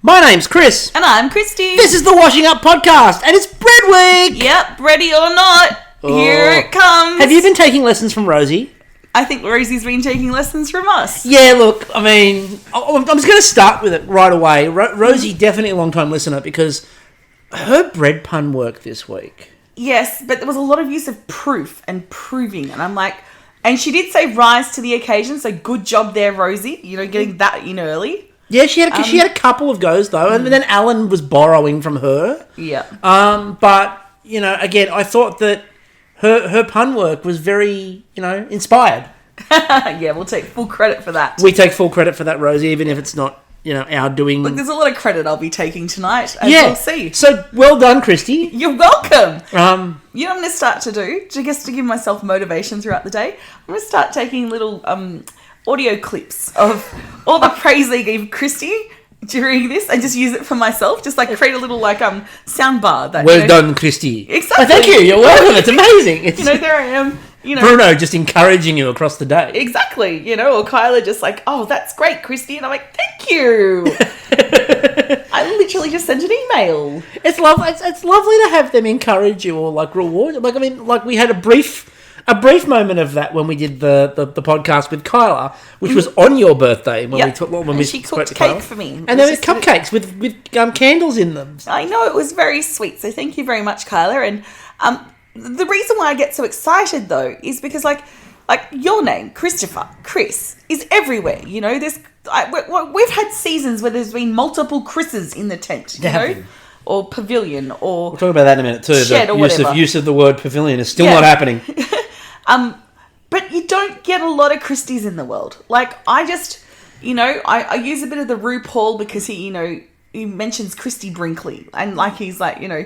My name's Chris. And I'm Kristie. This is the Washing Up Podcast, and it's Bread Week! Yep, ready or not, here it comes. Have you been taking lessons from Rosie? I think Rosie's been taking lessons from us. Yeah, look, I mean, I'm just going to start with it right away. Rosie, definitely a long-time listener, because her bread pun worked this week. Yes, but there was a lot of use of proof and proving, and I'm like... And she did say rise to the occasion, so good job there, Rosie. You know, getting that in early. Yeah, she had a couple of goes, though, and then Alan was borrowing from her. Yeah. But, you know, again, I thought that her pun work was very, you know, inspired. Yeah, we'll take full credit for that. We take full credit for that, Rosie, even if it's not, you know, our doing. Look, there's a lot of credit I'll be taking tonight, as we'll see. So, well done, Kristie. You're welcome. You know what I'm going to start to do? Just to give myself motivation throughout the day, I'm going to start taking little audio clips of all the praise they gave Kristie during this and just use it for myself. Just like create a little sound bar. That, well done, Kristie. Exactly. Oh, thank you. You're welcome. It's amazing. It's, you know, there I am. You know, Bruno just encouraging you across the day. Exactly. You know, or Kyla just like, oh, that's great, Kristie. And I'm like, thank you. I literally just sent an email. It's lovely. It's lovely to have them encourage you or like reward. Like, I mean, like we had a brief moment of that when we did the podcast with Kyla, which was on your birthday when she cooked cake for me. And there were cupcakes with candles in them. I know, it was very sweet. So thank you very much, Kyla. And the reason why I get so excited though is because like your name, Christopher, Chris, is everywhere. You know, we've had seasons where there's been multiple Chris's in the tent. You know. Or Pavilion, or... We'll talk about that in a minute too. The use of the word Pavilion is still not happening. But you don't get a lot of Kristies in the world. Like, I just, you know, I use a bit of the RuPaul because he, you know, he mentions Kristie Brinkley. And, like, he's like, you know,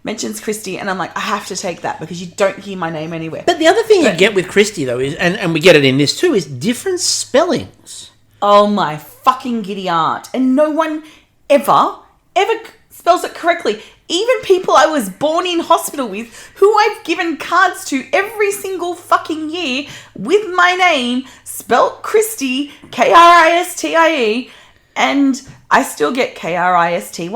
mentions Kristie. And I'm like, I have to take that because you don't hear my name anywhere. But the other thing you get with Kristie, though, is, and we get it in this too, is different spellings. Oh, my fucking giddy aunt. And no one ever spells it correctly. Even people I was born in hospital with, who I've given cards to every single fucking year with my name, spelt Kristie, Kristie, and I still get Kristy, Christy,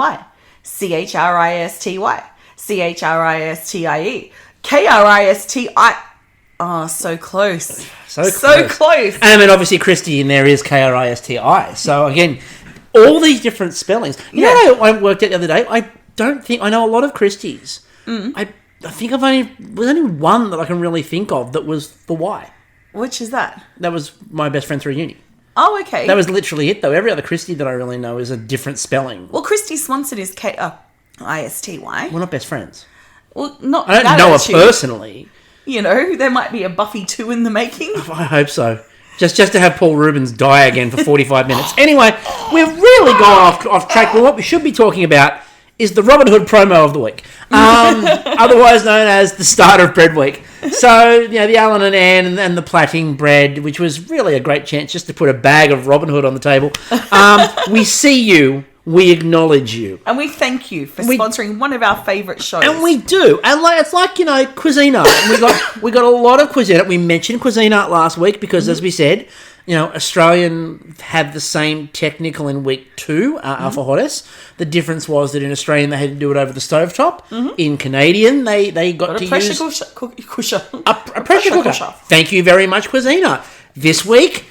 Christie, Kristi. Oh, so close. So close. And I mean, obviously, Kristie in there is Kristi. So, again, all these different spellings. You know what I worked out the other day? I don't think I know a lot of Kristies. I think there's only one that I can really think of that was the Y. Which is that? That was my best friend through uni. Oh, okay. That was literally it, though. Every other Kristie that I really know is a different spelling. Well, Kristie Swanson is Isty. We're not best friends. Well, not. I don't know her personally. You know, there might be a Buffy 2 in the making. I hope so. Just to have Paul Rubens die again for 45 minutes. Anyway, we've really gone off track. Well, what we should be talking about is the Robin Hood promo of the week, otherwise known as the start of Bread Week. So, you know, the Alan and Anne and the plaiting bread, which was really a great chance just to put a bag of Robin Hood on the table. We see you. We acknowledge you. And we thank you for sponsoring one of our favourite shows. And we do. And it's like, you know, Cuisine Art. And we got a lot of Cuisine Art. We mentioned Cuisine Art last week because, as we said, you know, Australian had the same technical in week 2 for Hottest. The difference was that in Australian they had to do it over the stovetop. In Canadian they got to use... A pressure cooker. Thank you very much, Cuisine Art. This week...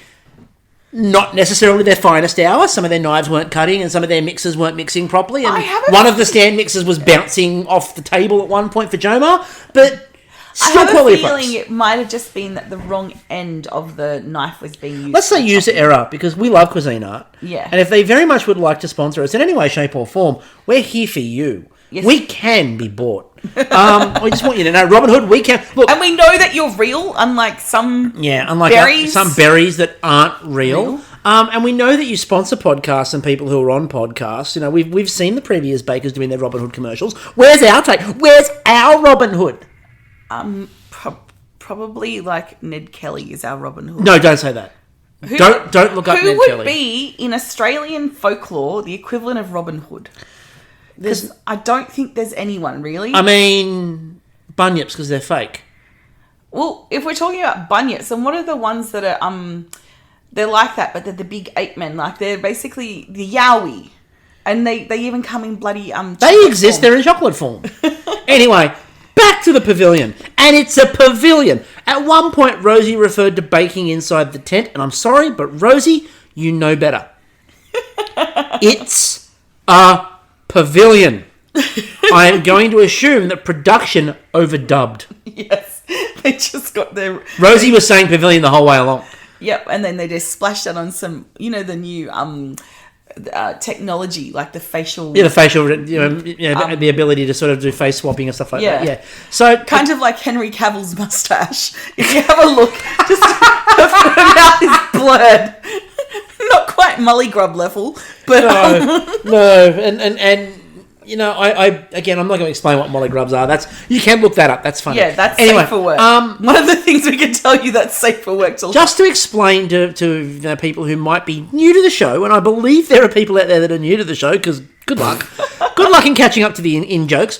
Not necessarily their finest hour. Some of their knives weren't cutting and some of their mixers weren't mixing properly. And one of the stand mixers was bouncing off the table at one point for Jomar. But still quality. I have a feeling it might have just been that the wrong end of the knife was being used. Let's say user error, because we love Cuisine Art. Yeah. And if they very much would like to sponsor us in any way, shape or form, we're here for you. Yes. We can be bought. We just want you to know, Robin Hood, we can... Look, and we know that you're real, unlike some berries. Some berries that aren't real. And we know that you sponsor podcasts and people who are on podcasts. You know, we've seen the previous bakers doing their Robin Hood commercials. Where's our take? Where's our Robin Hood? Probably like Ned Kelly is our Robin Hood. No, don't say that. Don't look up Ned Kelly. Who would be, in Australian folklore, the equivalent of Robin Hood? I don't think there's anyone, really. I mean, bunyips, because they're fake. Well, if we're talking about bunyips, then what are the ones that are, they're like that, but they're the big ape men, like they're basically the Yowie. And they even come in bloody They exist. form. They're in chocolate form. Anyway, back to the pavilion, and it's a pavilion. At one point, Rosie referred to baking inside the tent, and I'm sorry, but Rosie, you know better. It's a pavilion. I am going to assume that production overdubbed. Yes, they just got their... Rosie was saying pavilion the whole way along. Yep, and then they just splashed that on some, the new technology, like the facial... Yeah, the facial, the ability to sort of do face swapping and stuff like that. Yeah. So kind of like Henry Cavill's mustache. If you have a look, just her mouth is blurred. Not quite Molly Grub level, but... No, and I again, I'm not going to explain what molly grubs are. You can look that up. That's funny. Yeah, that's safe for work. One of the things we can tell you that's safe for work. Just to explain to people who might be new to the show, and I believe there are people out there that are new to the show, because good luck. Good luck in catching up to the in jokes.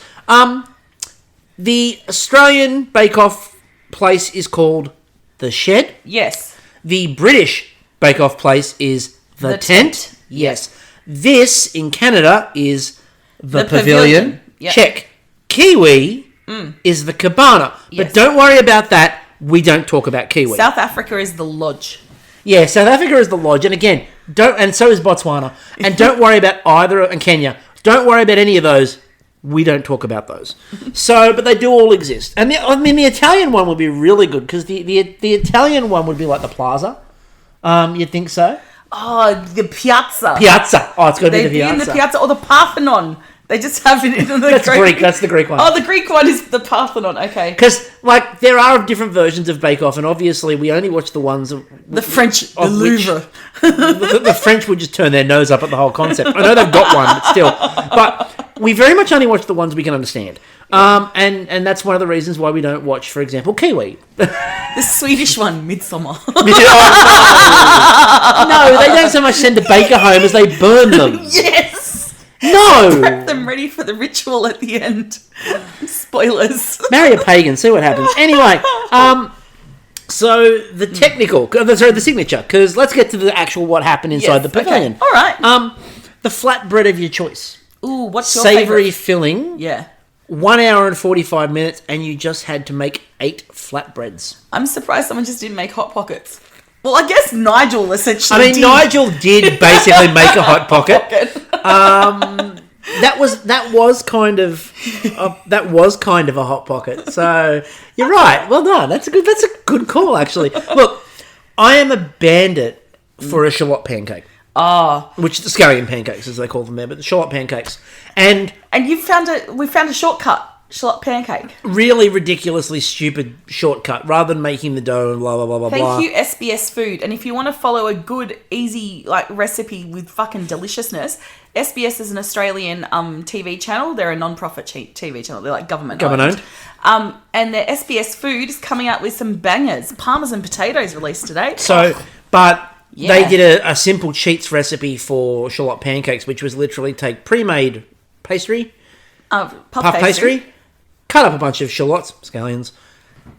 The Australian bake-off place is called The Shed. Yes. The British bake-off place is The Tent. Yes. This, in Canada, is The Pavilion. Yep. Check. Kiwi is the Cabana. Yes. But don't worry about that. We don't talk about Kiwi. South Africa is the Lodge. Yeah, South Africa is the Lodge. And again, and so is Botswana. And don't worry about either, and Kenya. Don't worry about any of those. We don't talk about those. But they do all exist. And the Italian one would be really good, because the Italian one would be like the Plaza. You'd think so? Oh, the Piazza. Piazza. Oh, it's got to be the They'd be in Piazza. the Piazza or the Parthenon. They just have it in the That's Greek. That's the Greek one. Oh, the Greek one is the Parthenon. Okay. Because, there are different versions of Bake Off, and obviously we only watch the ones... The French, the Louvre. The French would just turn their nose up at the whole concept. I know they've got one, but still. But we very much only watch the ones we can understand. And that's one of the reasons why we don't watch, for example, Kiwi. The Swedish one, Midsummer. No, they don't so much send a baker home as they burn them. Yes! No! Prep them ready for the ritual at the end. Spoilers. Marry a pagan, see what happens. Anyway, so the signature, because let's get to the actual what happened inside the pavilion. Okay. All right. The flatbread of your choice. Ooh, what's your Savoury favourite? filling. Yeah. 1 hour and 45 minutes, and you just had to make 8 flatbreads. I'm surprised someone just didn't make Hot Pockets. Well, I guess Nigel essentially did. Nigel did basically make a Hot Pocket. That was kind of a Hot Pocket. So you're right. Well done. That's a good call, actually. Look, I am a bandit for a shallot pancake. Which the scallion pancakes, as they call them there, but the shallot pancakes. And we found a shortcut. Shallot pancake. Really ridiculously stupid shortcut, rather than making the dough and blah, blah, blah, blah, blah. Thank you, SBS Food. And if you want to follow a good, easy, recipe with fucking deliciousness, SBS is an Australian TV channel. They're a non-profit TV channel. They're government owned. And their SBS Food is coming out with some bangers. Parmesan potatoes released today. They did a simple cheats recipe for shallot pancakes, which was literally take pre-made pastry, puff pastry, cut up a bunch of shallots, scallions,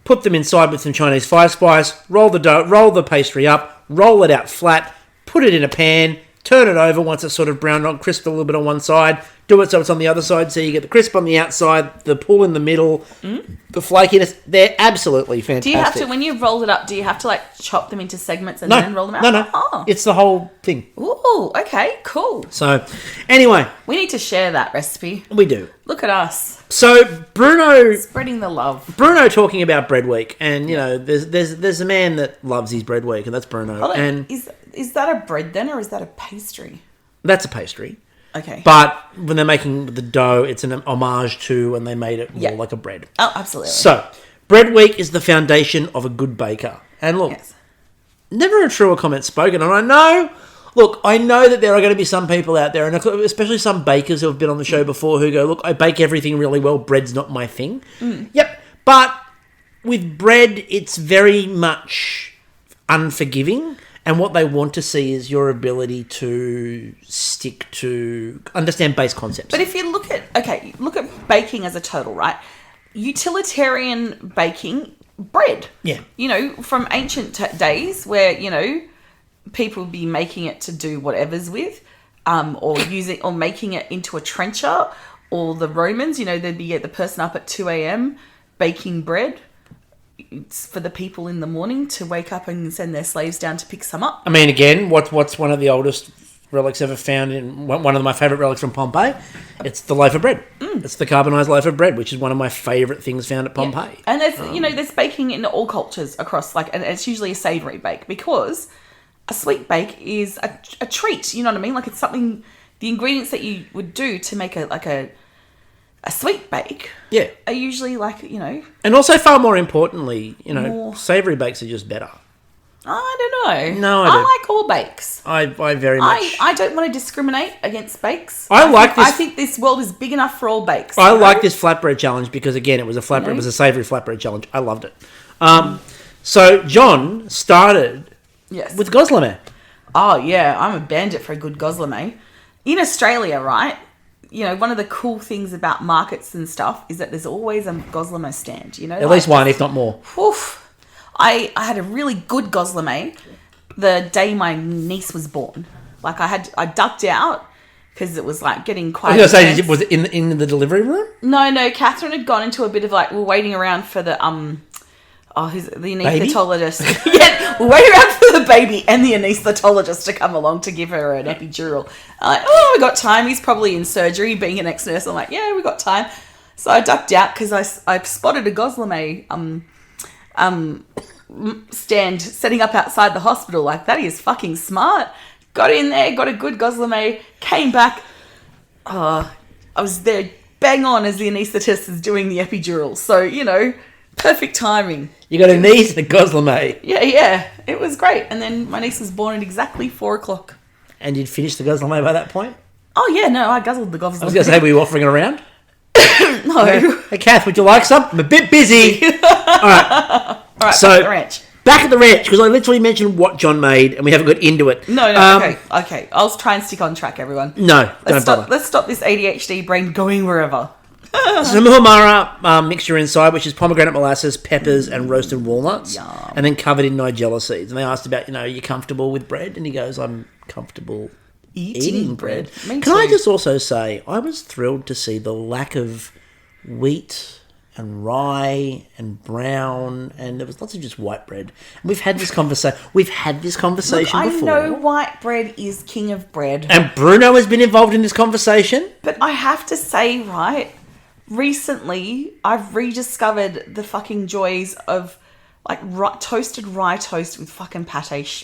put them inside with some Chinese five spice, roll the dough, roll the pastry up, roll it out flat, put it in a pan, turn it over once it's sort of browned on, crisp a little bit on one side, do it so it's on the other side, so you get the crisp on the outside, the pull in the middle, the flakiness. They're absolutely fantastic. Do you have to, when you've rolled it up, do you have to chop them into segments and then roll them out? No. Oh. It's the whole thing. Ooh, okay, cool. So, anyway. We need to share that recipe. We do. Look at us. So, Bruno... Spreading the love. Bruno talking about bread week, and, there's a man that loves his bread week, and that's Bruno. Hold on. And is that a bread then, or is that a pastry? That's a pastry. Okay. But when they're making the dough, it's an homage to, and they made it more like a bread. Oh, absolutely. So, bread week is the foundation of a good baker. And look, never a truer comment spoken. And I know that there are going to be some people out there, and especially some bakers who have been on the show before, who go, look, I bake everything really well, bread's not my thing. Yep. But with bread, it's very much unforgiving. And what they want to see is your ability to understand base concepts. But if you look at baking as a total, right? Utilitarian baking, bread. Yeah. From ancient days where, people would be making it to do whatever's with. or making it into a trencher, or the Romans, there'd be the person up at 2 a.m. baking bread. It's for the people in the morning to wake up and send their slaves down to pick some up. I mean, again, what's one of the oldest relics ever found in one of my favourite relics from Pompeii? It's the loaf of bread. It's the carbonised loaf of bread, which is one of my favourite things found at Pompeii. Yeah. And there's baking in all cultures across, and it's usually a savoury bake, because a sweet bake is a treat. You know what I mean? Like, it's something, the ingredients that you would do to make a sweet bake, are usually and also far more importantly, savoury bakes are just better. I don't know. No, I like all bakes. I very much. I don't want to discriminate against bakes. I think this world is big enough for all bakes. I like this flatbread challenge because, again, it was a flatbread. It was a savoury flatbread challenge. I loved it. So John started with gozleme. Oh yeah, I'm a bandit for a good gozleme. In Australia, right? One of the cool things about markets and stuff is that there's always a gozleme stand. At least one, if not more. Oof. I had a really good gozleme the day my niece was born. Like, I ducked out because it was getting quite. I was going to say, was it in the delivery room? No. Catherine had gone into a bit of we're waiting around for the the anaesthetologist. Yeah, we're waiting around for the baby and the anaesthetologist to come along to give her an epidural. I'm like, we got time. He's probably in surgery. Being an ex-nurse, I'm like, yeah, we got time. So I ducked out because I spotted a gozleme stand setting up outside the hospital. Like, that is fucking smart. Got in there, got a good gozleme, came back. I was there bang on as the anaesthetist is doing the epidural. So, perfect timing. You got a niece and a gozleme. Yeah. It was great. And then my niece was born at exactly 4:00. And you'd finished the gozleme by that point? Oh, yeah, no, I guzzled the gozleme. I was going to say, were you offering it around? No. Hey, Kath, would you like some? I'm a bit busy. All right, so back at the ranch. Back at the ranch, because I literally mentioned what John made, and we haven't got into it. No, okay. I'll try and stick on track, everyone. No, don't bother. Let's stop this ADHD brain going wherever. So muhamara mixture inside, which is pomegranate molasses, peppers, and roasted walnuts. Yum. And then covered in nigella seeds. And they asked about, are you comfortable with bread? And he goes, I'm comfortable eating bread. Me Can too. I just also say, I was thrilled to see the lack of wheat and rye and brown, and there was lots of just white bread. And we've had this conversation. Look, before. I know white bread is king of bread, and Bruno has been involved in this conversation. but I have to say, right, recently I've rediscovered the fucking joys of toasted rye toast with fucking pate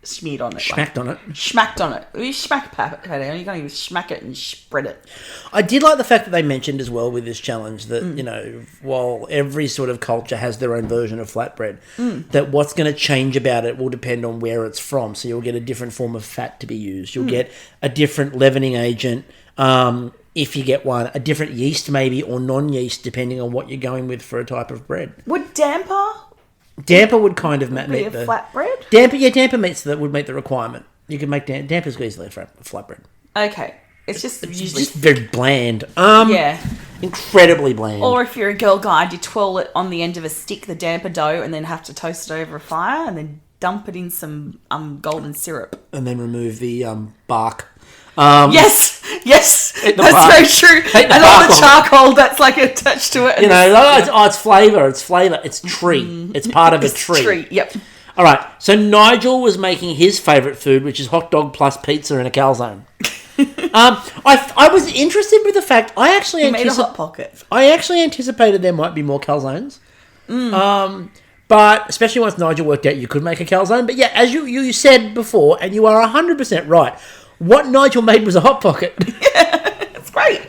smeared on it. Schmacked on it. Schmacked on it. You smack pate, you can't even smack it and spread it. I did like the fact that they mentioned as well with this challenge that, while every sort of culture has their own version of flatbread, that what's going to change about it will depend on where it's from. So you'll get a different form of fat to be used. You'll get a different leavening agent, if you get one, a different yeast maybe, or non-yeast, depending on what you're going with for a type of bread. Would damper would kind of meet the flatbread. Damper would meet the requirement. You could make damper's easily a flatbread. Okay, it's usually just very bland. Incredibly bland. Or if you're a girl guide, you twirl it on the end of a stick, the damper dough, and then have to toast it over a fire, and then dump it in some golden syrup, and then remove the bark. Yes, that's very true. And all the charcoal that's attached to it. It's flavour. It's tree. It's part of a tree. Yep. All right. So Nigel was making his favourite food, which is hot dog plus pizza and a calzone. I was interested with the fact I actually made a hot pocket. I actually anticipated there might be more calzones. But especially once Nigel worked out you could make a calzone. But yeah, as you said before, and you are 100% right. What Nigel made was a hot pocket. Yeah, it's great.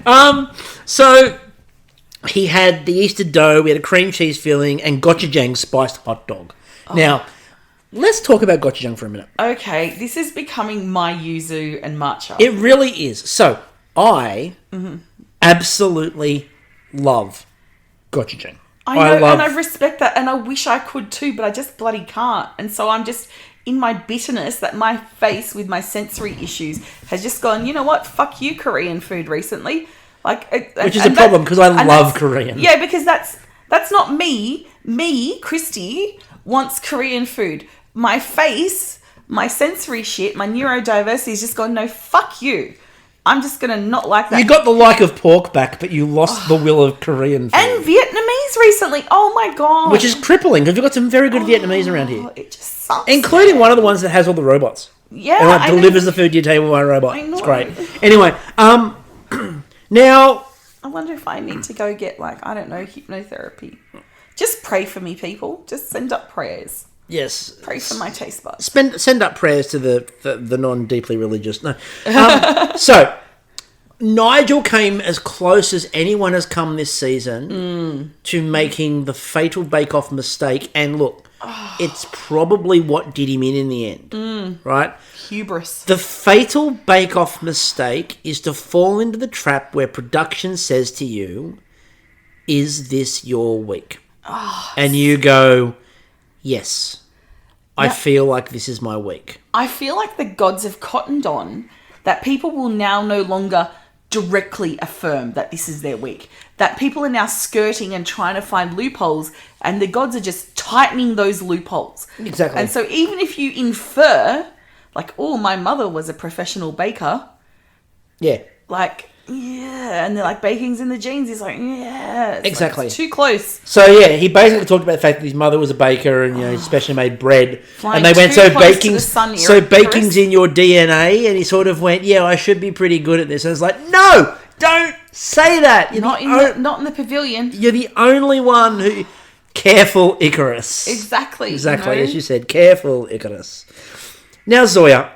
So he had the Easter dough, we had a cream cheese filling, and gochujang spiced hot dog. Oh. Now, let's talk about gochujang for a minute. Okay, this is becoming my yuzu and matcha. It really is. So, I absolutely love gochujang. I know, and I respect that, and I wish I could too, but I just bloody can't. And so I'm just in my bitterness that my face with my sensory issues has just gone, you know what, fuck you, Korean food recently. Which is a problem because I love Korean. Yeah, because that's not me. Me, Kristi, wants Korean food. My face my sensory shit, my neurodiversity has just gone, no, fuck you. I'm just going to not like that. You got the like of pork back, but you lost the will of Korean food. And Vietnamese recently. Oh, my God. Which is crippling, because we've got some very good Vietnamese around here. It just sucks. Including one of the ones that has all the robots. Yeah. And like delivers the food to your table by a robot. I know. It's great. Anyway, now... I wonder if I need to go get, like, I don't know, hypnotherapy. Just pray for me, people. Just send up prayers. Yes. Pray for my taste buds. Send up prayers to the non-deeply religious. No. So, Nigel came as close as anyone has come this season to making the fatal bake-off mistake. And look, it's probably what did him in the end. Right? Hubris. The fatal bake-off mistake is to fall into the trap where production says to you, is this your week? And you go... Yes, I feel like this is my week. I feel like the gods have cottoned on that people will now no longer directly affirm that this is their week. That people are now skirting and trying to find loopholes, and the gods are just tightening those loopholes. Exactly. And so even if you infer, like, oh, my mother was a professional baker. Yeah. Like... Yeah, and they're like, baking's in the genes. He's like, yeah. Exactly. Like, it's too close. So, yeah, he basically talked about the fact that his mother was a baker and, he especially made bread. Flying and they went, too so close to the sun, baking's in your DNA? And he sort of went, yeah, I should be pretty good at this. And it's like, no, don't say that. Not in the pavilion. You're the only one who... Careful, Icarus. Exactly. Exactly, as you said. Careful, Icarus. Now, Zoya.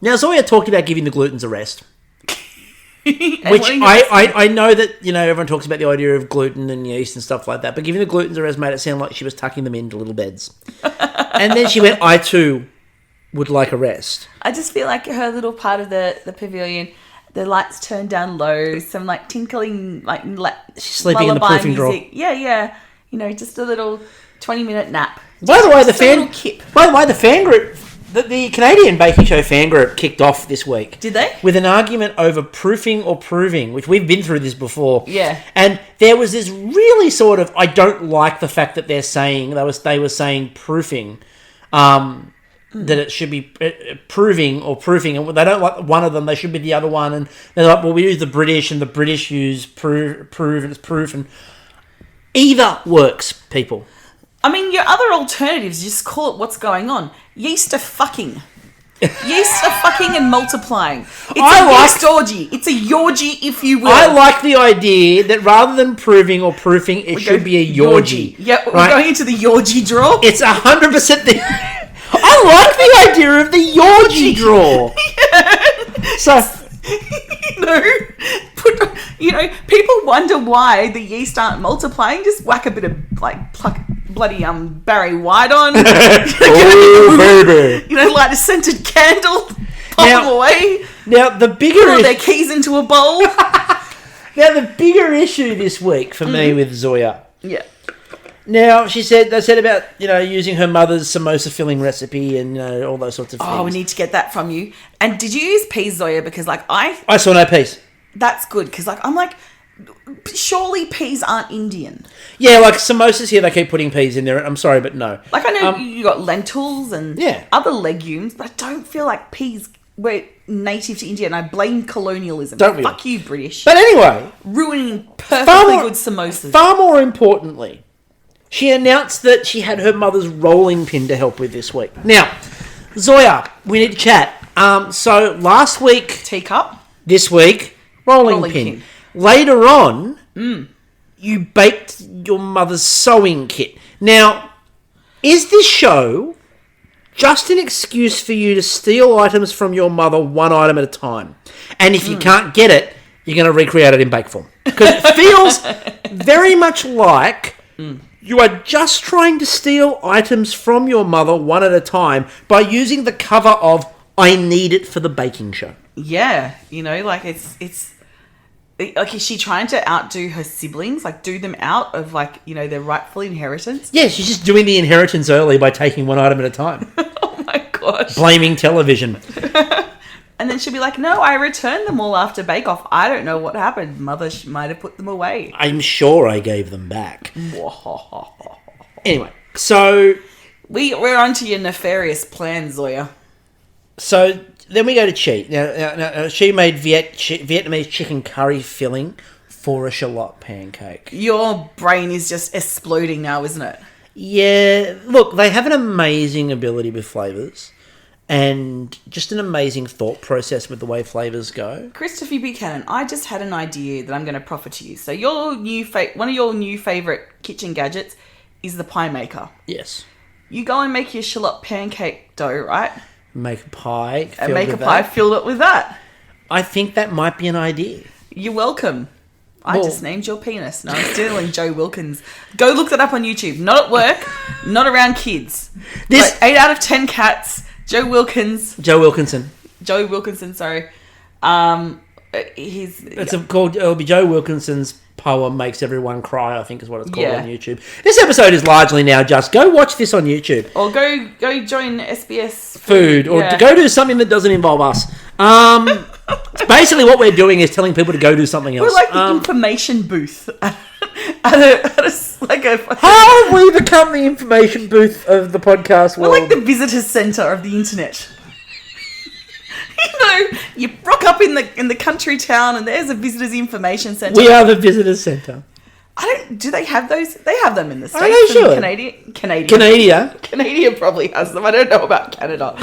Now, Zoya talked about giving the glutens a rest. Which I know that, everyone talks about the idea of gluten and yeast and stuff like that, but giving the glutens a rest made it sound like she was tucking them into little beds. And then she went, I too would like a rest. I just feel like her little part of the pavilion, the lights turned down low, some like tinkling, like she's sleeping in the proofing drawer. Yeah. Just a little 20-minute nap. By the way, the fan group... The Canadian baking show fan group kicked off this week. Did they? With an argument over proofing or proving, which we've been through this before. Yeah. And there was this really sort of, I don't like the fact that they're saying, they were saying proofing, that it should be proving or proofing. And they don't like one of them, they should be the other one. And they're like, well, we use the British and the British use prove and it's proof. And either works, people. I mean, your other alternatives, just call it what's going on. Yeast are fucking. Yeast are fucking and multiplying. It's a yeast orgy. It's a yorgy, if you will. I like the idea that rather than proving or proofing, it should be a yorgy. Yeah, we're going into the yorgy drawer. It's 100% the... I like the idea of the yorgy drawer. Yeah. So... people wonder why the yeast aren't multiplying. Just whack a bit of, bloody Barry White on. Oh, baby. Light a scented candle. Pop them away. Now, the bigger... Put all their keys into a bowl. Now, the bigger issue this week for me with Zoya... Yeah. Now, they said about, using her mother's samosa filling recipe and, all those sorts of things. Oh, we need to get that from you. And did you use peas, Zoya? Because, I saw no peas. That's good, because, I'm like, surely peas aren't Indian. Yeah, samosas here, they keep putting peas in there. I'm sorry, but no. I know you got lentils and other legumes, but I don't feel like peas were native to India, and I blame colonialism. Don't we? Fuck you, British. But anyway. Ruining perfectly good samosas. Far more importantly... She announced that she had her mother's rolling pin to help with this week. Now, Zoya, we need to chat. So last week... Teacup. This week, rolling pin. Later on, you baked your mother's sewing kit. Now, is this show just an excuse for you to steal items from your mother one item at a time? And if you can't get it, you're going to recreate it in bake form. Because it feels very much like... You are just trying to steal items from your mother one at a time by using the cover of I need it for the baking show. Yeah, it's is she trying to outdo her siblings? Do them out of their rightful inheritance? Yeah, she's just doing the inheritance early by taking one item at a time. Oh my gosh. Blaming television. And then she'll be like, no, I returned them all after Bake Off. I don't know what happened. Mother might have put them away. I'm sure I gave them back. Anyway, so We're onto your nefarious plans, Zoya. So then we go to Chi. Now she made Vietnamese chicken curry filling for a shallot pancake. Your brain is just exploding now, isn't it? Yeah, look, they have an amazing ability with flavours and just an amazing thought process with the way flavours go. Kristi Buchanan, I just had an idea that I'm going to proffer to you. So your one of your new favourite kitchen gadgets is the pie maker. Yes. You go and make your shallot pancake dough, right? Make a pie. Fill it with that. I think that might be an idea. You're welcome. I just named your penis. No, I'm stealing Joe Wilkins. Go look that up on YouTube. Not at work, not around kids. This 8 out of 10 cats. Joe Wilkinson, sorry. It'll be Joe Wilkinson's poem Makes Everyone Cry, I think is what it's called on YouTube. This episode is largely now just go watch this on YouTube. Or go join SBS Food. Or go do something that doesn't involve us. Basically what we're doing is telling people to go do something else. We're like the information booth at How have we become the information booth of the podcast world? We're like the visitor centre of the internet. You rock up in the country town and there's a visitors information centre. We are the visitors centre. Do they have those? They have them in the States. Are they sure? Canada probably has them. I don't know about Canada.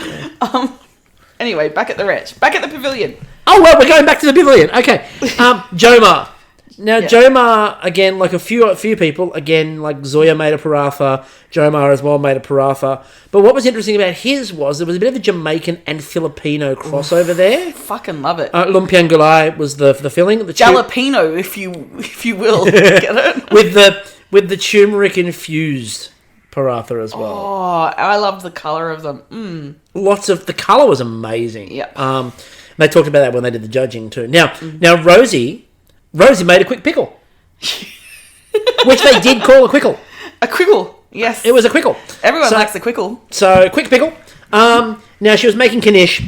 Anyway, back at the ranch. Back at the pavilion. Oh, well, we're going back to the pavilion. Okay. Jomar. Now, Jomar, again, like a few people, again, like Zoya made a paratha, Jomar as well made a paratha. But what was interesting about his was there was a bit of a Jamaican and Filipino crossover there. Fucking love it. Lumpiang gulai was the filling. The jalapeno, if you will. Get it? with the turmeric infused paratha as well. Oh, I love the colour of them. The colour was amazing. Yeah. They talked about that when they did the judging too. Now Rosie made a quick pickle. Which they did call a quickle. A quickle, yes. It was a quickle. Everyone likes a quickle. So, quick pickle. Now, she was making knish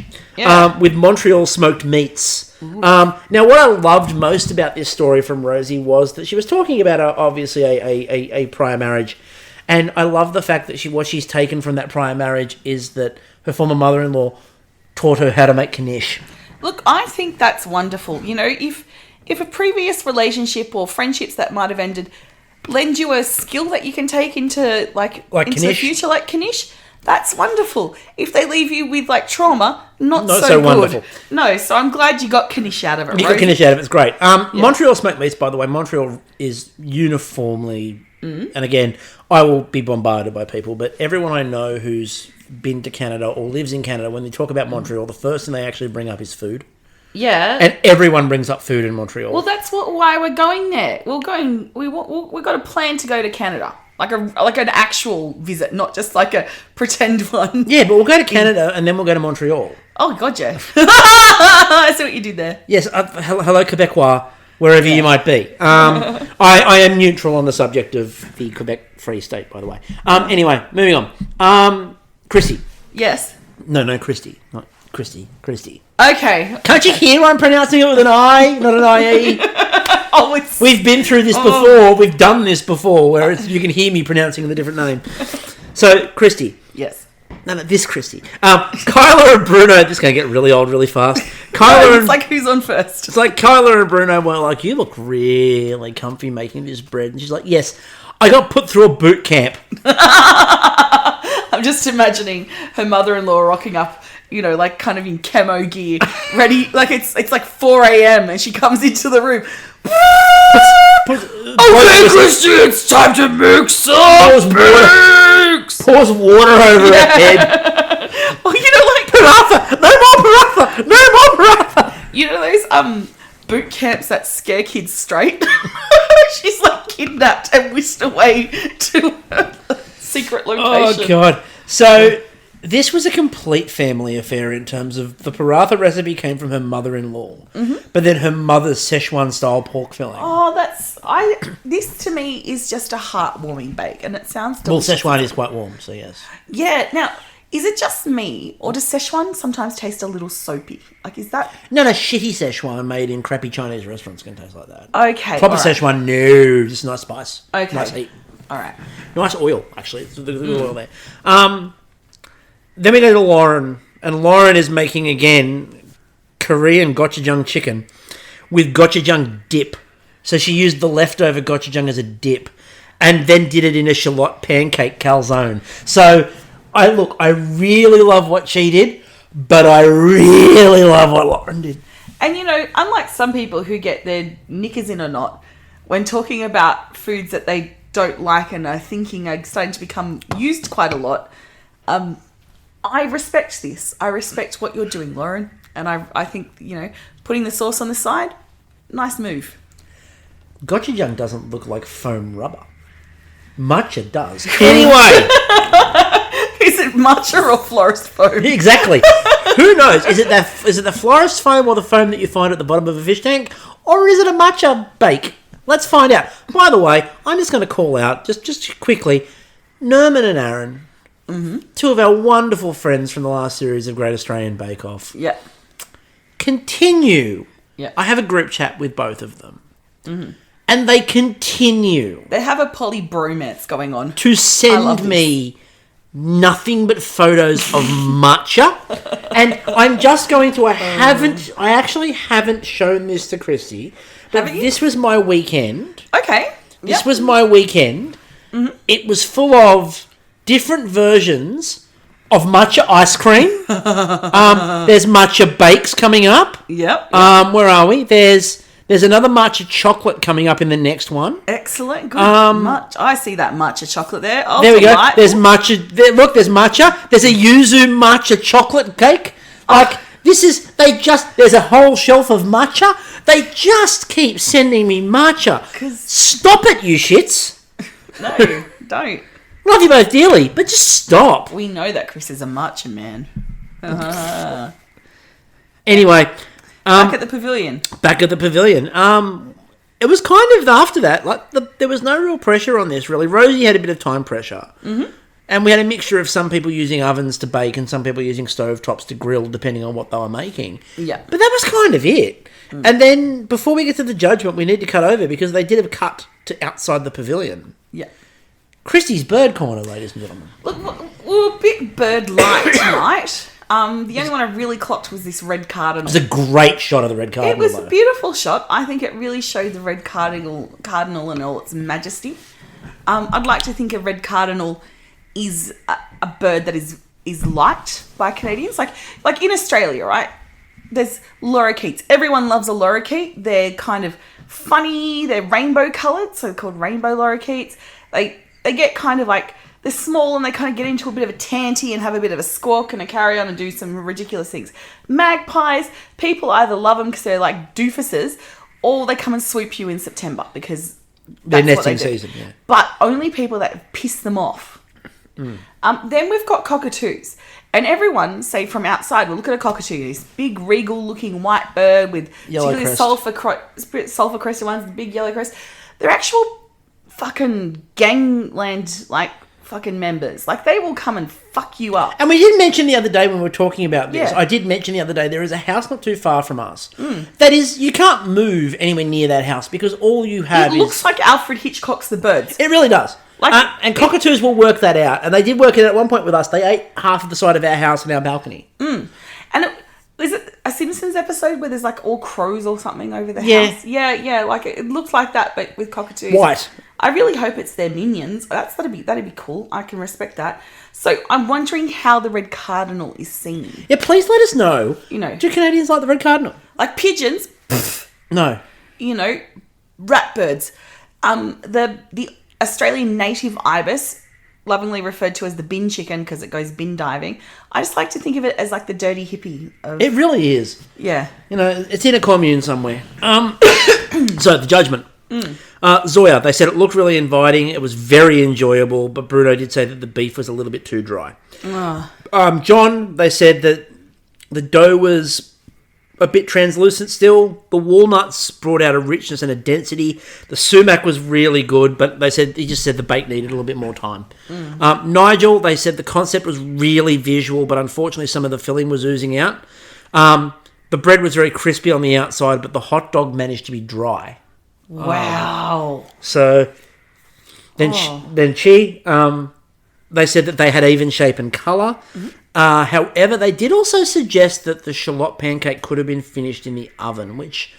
with Montreal smoked meats. Now, what I loved most about this story from Rosie was that she was talking about, obviously, a prior marriage. And I love the fact that what she's taken from that prior marriage is that her former mother-in-law taught her how to make knish. Look, I think that's wonderful. You know, if a previous relationship or friendships that might have ended lend you a skill that you can take into into the future, like knish, that's wonderful. If they leave you with trauma, not so good. Wonderful. No, so I'm glad you got knish out of it. You got knish out of it. It's great. Montreal smoked meats, by the way. Montreal is uniformly, and again, I will be bombarded by people, but everyone I know who's been to Canada or lives in Canada, when they talk about Montreal, the first thing they actually bring up is food. Yeah, and everyone brings up food in Montreal. Well, that's why we're going there. We've got a plan to go to Canada, like an actual visit, not just like a pretend one. Yeah, but we'll go to Canada and then we'll go to Montreal. Oh, gotcha. I see what you did there. Yes, hello Quebecois, wherever you might be. I am neutral on the subject of the Quebec Free State, by the way. Anyway, moving on. Kristi. Yes. No, Kristi, not Kristi. Kristi. Okay. Can't you hear I'm pronouncing it with an I, not an IE? We've been through this before. We've done this before, where you can hear me pronouncing the different name. So, Kristi. Yes. No, this Kristi. Kyla and Bruno. This is going to get really old really fast. It's like who's on first. It's like Kyla and Bruno were like, you look really comfy making this bread. And she's like, yes, I got put through a boot camp. I'm just imagining her mother-in-law rocking up, kind of in camo gear, ready, it's like 4 a.m. and she comes into the room. Okay, Kristi, it's time to make some bakes. Pours water over her head. Well, paratha, no more paratha. You know those boot camps that scare kids straight? She's kidnapped and whisked away to her secret location. Oh God! So this was a complete family affair in terms of the paratha recipe came from her mother-in-law, but then her mother's Szechuan style pork filling. Oh, this to me is just a heartwarming bake, and it sounds delicious. Well, Szechuan is quite warm, so yes. Yeah. Now, is it just me, or does Szechuan sometimes taste a little soapy? Is that... No, shitty Szechuan made in crappy Chinese restaurants can taste like that. Okay. Proper Szechuan, no, just nice spice. Okay. Nice heat. All right. Nice oil, actually. It's the oil there. Then we go to Lauren, and Lauren is making, again, Korean gochujang chicken with gochujang dip. So she used the leftover gochujang as a dip and then did it in a shallot pancake calzone. So, I really love what she did, but I really love what Lauren did. And, unlike some people who get their knickers in a knot when talking about foods that they don't like and are thinking are starting to become used quite a lot, I respect this. I respect what you're doing, Lauren. And I think, putting the sauce on the side, nice move. Gochujang doesn't look like foam rubber. Matcha does. Anyway. Is it matcha or florist foam? Exactly. Who knows? Is it the florist foam or the foam that you find at the bottom of a fish tank? Or is it a matcha bake? Let's find out. By the way, I'm just going to call out, just quickly, Nerman and Aaron, two of our wonderful friends from the last series of Great Australian Bake Off. Yeah. Continue. Yeah. I have a group chat with both of them. Mm-hmm. And they continue. They have a poly bromance going on. To send me nothing but photos of matcha. And I'm just going to, I actually haven't shown this to Kristie. But this was my weekend. Okay. This was my weekend. Mm-hmm. It was full of different versions of matcha ice cream. There's matcha bakes coming up. Yep. Where are we? There's another matcha chocolate coming up in the next one. Excellent. Good. I see that matcha chocolate there. Oh, there we go. There's matcha. There's matcha. There's a yuzu matcha chocolate cake. There's a whole shelf of matcha. They just keep sending me matcha. Stop it, you shits. No, don't. Love you both dearly, but just stop. We know that Chris is a matcha man. Anyway. Back at the Pavilion. It was kind of after that, there was no real pressure on this, really. Rosie had a bit of time pressure. Mm-hmm. And we had a mixture of some people using ovens to bake and some people using stovetops to grill, depending on what they were making. Yeah. But that was kind of it. Mm. And then, before we get to the judgment, we need to cut over, because they did a cut to outside the Pavilion. Yeah. Kristie's bird corner, ladies and gentlemen. Look, we were a bit bird light tonight. The only one I really clocked was this red cardinal. It was a great shot of the red cardinal. It was a beautiful shot. I think it really showed the red cardinal in all its majesty. I'd like to think a red cardinal is a bird that is liked by Canadians. Like in Australia, right? There's lorikeets. Everyone loves a lorikeet. They're kind of funny. They're rainbow coloured, so they're called rainbow lorikeets. They get kind of like, they're small and they kind of get into a bit of a tanty and have a bit of a squawk and a carry on and do some ridiculous things. Magpies, people either love them because they're like doofuses, or they come and swoop you in September because they're that's nesting what they do. season. Yeah. But only people that piss them off. Mm. Then we've got cockatoos. And everyone, say from outside, will look at a cockatoo, this big regal looking white bird with sulfur crested ones, the big yellow crest. They're actual fucking gangland, fucking members. They will come and fuck you up. And we did mention the other day when we were talking about this, I did mention the other day, there is a house not too far from us. That is, you can't move anywhere near that house because all you have It looks like Alfred Hitchcock's The Birds. It really does. And cockatoos will work that out. And they did work it at one point with us. They ate half of the side of our house and our balcony. And is it a Simpsons episode where there's all crows or something over the house? Yeah. It looks like that, but with cockatoos. White. I really hope it's their minions. That'd be cool. I can respect that. So I'm wondering how the red cardinal is seen. Yeah, please let us know. Do Canadians like the red cardinal? Like pigeons? No. Rat birds. The Australian native ibis, lovingly referred to as the bin chicken because it goes bin diving. I just like to think of it as the dirty hippie. It really is. Yeah. It's in a commune somewhere. So the judgment. Zoya, they said it looked really inviting. It was very enjoyable, but Bruno did say that the beef was a little bit too dry. John, they said that the dough was a bit translucent still. The walnuts brought out a richness and a density. The sumac was really good, but he just said the bake needed a little bit more time. Nigel, they said the concept was really visual, but unfortunately some of the filling was oozing out. The bread was very crispy on the outside, but the hot dog managed to be dry. Wow. So, Then they said that they had even shape and colour. However, they did also suggest that the shallot pancake could have been finished in the oven, which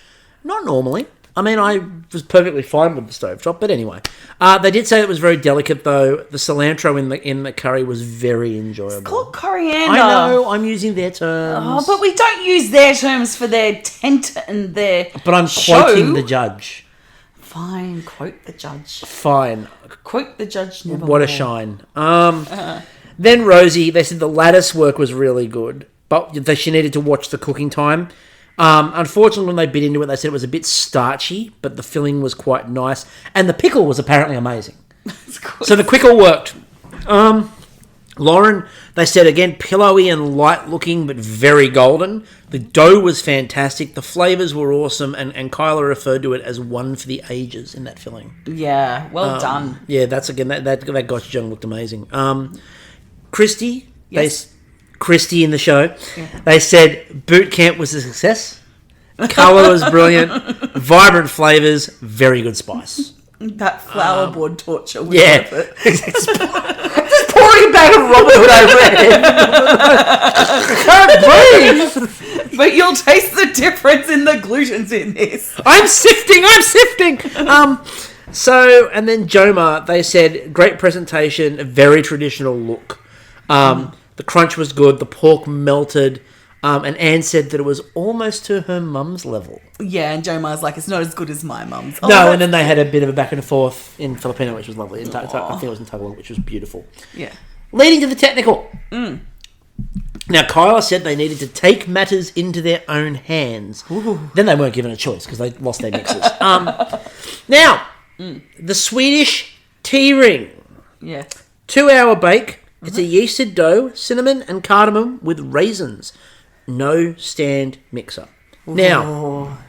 not normally. I mean, I was perfectly fine with the stovetop, but anyway. They did say it was very delicate, though. The cilantro in the curry was very enjoyable. It's called coriander. I know, I'm using their terms. Oh, but we don't use their terms for their tent and their But I'm show. quoting the judge. Fine, quote the judge. Fine. Quote the judge never What a shine. Then Rosie, they said the lattice work was really good, but that she needed to watch the cooking time. Unfortunately, when they bit into it, they said it was a bit starchy, but the filling was quite nice. And the pickle was apparently amazing. So the quickle worked. Lauren, they said, again, pillowy and light looking, but very golden. The dough was fantastic. The flavours were awesome. And Kyla referred to it as one for the ages in that filling. Yeah, well done. Yeah, that's again, that gochujang looked amazing. Kristie, Yes. Kristie in the show, they said boot camp was a success. Colour was brilliant. Vibrant flavours, very good spice. That flourboard torture was Yeah. worth it. Just pouring a bag of Robin Hood over it. I can't breathe. But you'll taste the difference in the glutens in this. I'm sifting. So, and then Joma, they said, great presentation, a very traditional look. The crunch was good, the pork melted, and Anne said that it was almost to her mum's level. Yeah, and Joe Ma's like, it's not as good as my mum's. Oh, No, and then they had a bit of a back and forth in Filipino, which was lovely. I think it was in Tagalog, which was beautiful. Yeah. Leading to the technical. Now, Kyla said they needed to take matters into their own hands. Ooh. Then they weren't given a choice because they lost their mixes. Now, the Swedish tea ring. Yeah. 2-hour bake. It's a yeasted dough, cinnamon and cardamom with raisins. No stand mixer. Now,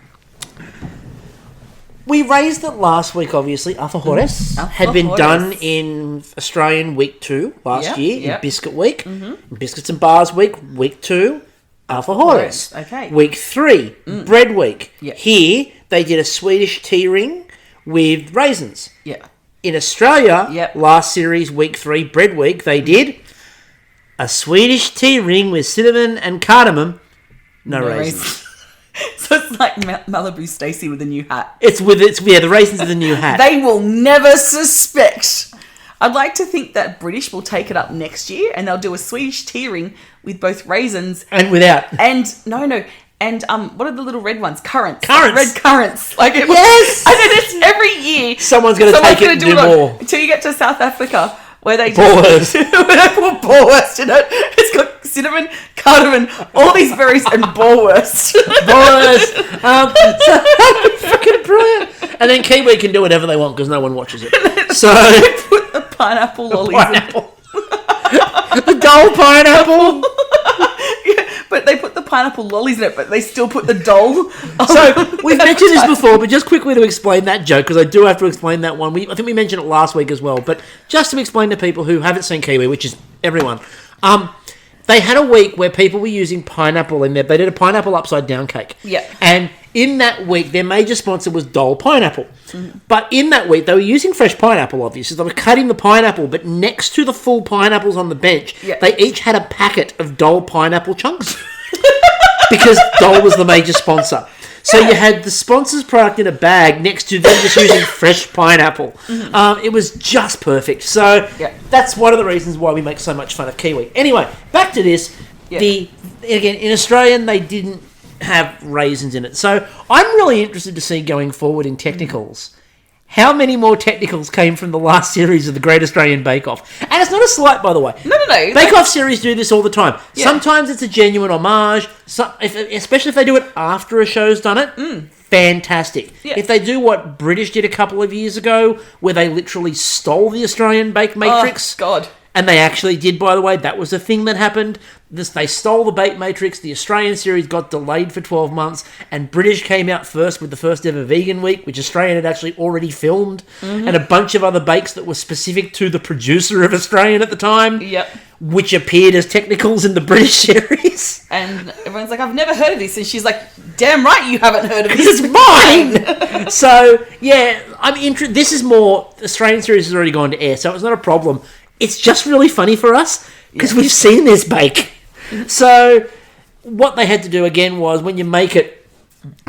we raised it last week, obviously. Alfajores had been done in Australian week 2 last year, in Biscuit Week. In Biscuits and Bars week 2, Alfajores. Okay. Week 3, Bread Week. Yeah. Here, they did a Swedish tea ring with raisins. Yeah. In Australia, last series, week 3, Bread Week, they did a Swedish tea ring with cinnamon and cardamom, no raisins. So it's like Malibu Stacy with a new hat. The raisins are the new hat. They will never suspect. I'd like to think that British will take it up next year and they'll do a Swedish tea ring with both raisins and without. And And what are the little red ones? Currants. Currants. Red currants. Like it yes! And then it's every year. Someone's going to take it and do more. Until you get to South Africa, where they just... where they put bourwurst in it. It's got cinnamon, cardamom, all these berries, and bourwurst. Bourwurst. Fucking brilliant. And then Kiwi can do whatever they want because no one watches it. So they put the pineapple lollies in it. The dull pineapple. But they put the pineapple lollies in it, but they still put the doll. So we've mentioned this before, but just quickly to explain that joke, because I do have to explain that one. I think we mentioned it last week as well, but just to explain to people who haven't seen Kiwi, which is everyone, they had a week where people were using pineapple in there. They did a pineapple upside down cake. Yeah. And in that week, their major sponsor was Dole Pineapple. Mm. But in that week, they were using fresh pineapple, obviously. They were cutting the pineapple, but next to the full pineapples on the bench, they each had a packet of Dole pineapple chunks. Because Dole was the major sponsor. So you had the sponsor's product in a bag next to them just using fresh pineapple. Mm-hmm. It was just perfect. So that's one of the reasons why we make so much fun of Kiwi. Anyway, back to this. Again, in Australian, they didn't have raisins in it. So I'm really interested to see going forward in technicals. How many more technicals came from the last series of the Great Australian Bake Off? And it's not a slight, by the way. No. Bake Off series do this all the time. Yeah. Sometimes it's a genuine homage, especially if they do it after a show's done it. Fantastic. Yeah. If they do what British did a couple of years ago, where they literally stole the Australian Bake Matrix. Oh, God. And they actually did, by the way. That was a thing that happened. They stole the Bake Matrix. The Australian series got delayed for 12 months. And British came out first with the first ever Vegan Week, which Australian had actually already filmed. Mm-hmm. And a bunch of other bakes that were specific to the producer of Australian at the time. Yep. Which appeared as technicals in the British series. And everyone's like, I've never heard of this. And she's like, Damn right you haven't heard of It's this. mine! So, yeah, I'm interested. This is more... The Australian series has already gone to air, so it's not a problem. It's just really funny for us, because we've seen this bake. So, what they had to do, again, was when you make it,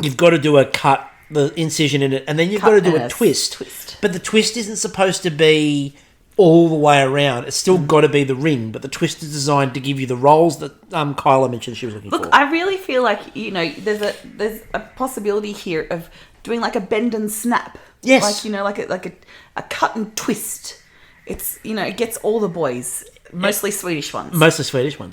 you've got to do a cut, the incision in it, and then you've got to do a twist. But the twist isn't supposed to be all the way around. It's still got to be the ring, but the twist is designed to give you the rolls that Kyla mentioned she was looking for. Look, I really feel like, there's a possibility here of doing like a bend and snap. Yes. Like, like a cut and twist. It's, it gets all the boys. Mostly Swedish ones.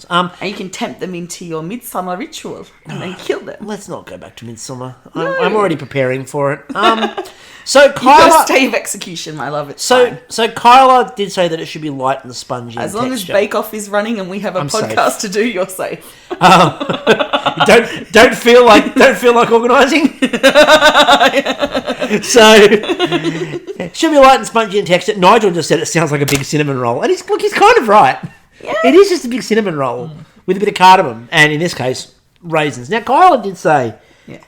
And you can tempt them into your midsummer ritual and then kill them. Let's not go back to midsummer. I'm already preparing for it. So Kyla... You've got a stay of execution, my love. It's fine. So Kyla did say that it should be light and spongy as long texture. as Bake Off is running and we have a podcast to do, you're safe. Don't feel like organising. So it should be light and spongy in texture. Nigel just said it sounds like a big cinnamon roll, and he's kind of right. Yeah. It is just a big cinnamon roll with a bit of cardamom, and in this case, raisins. Now Kyla did say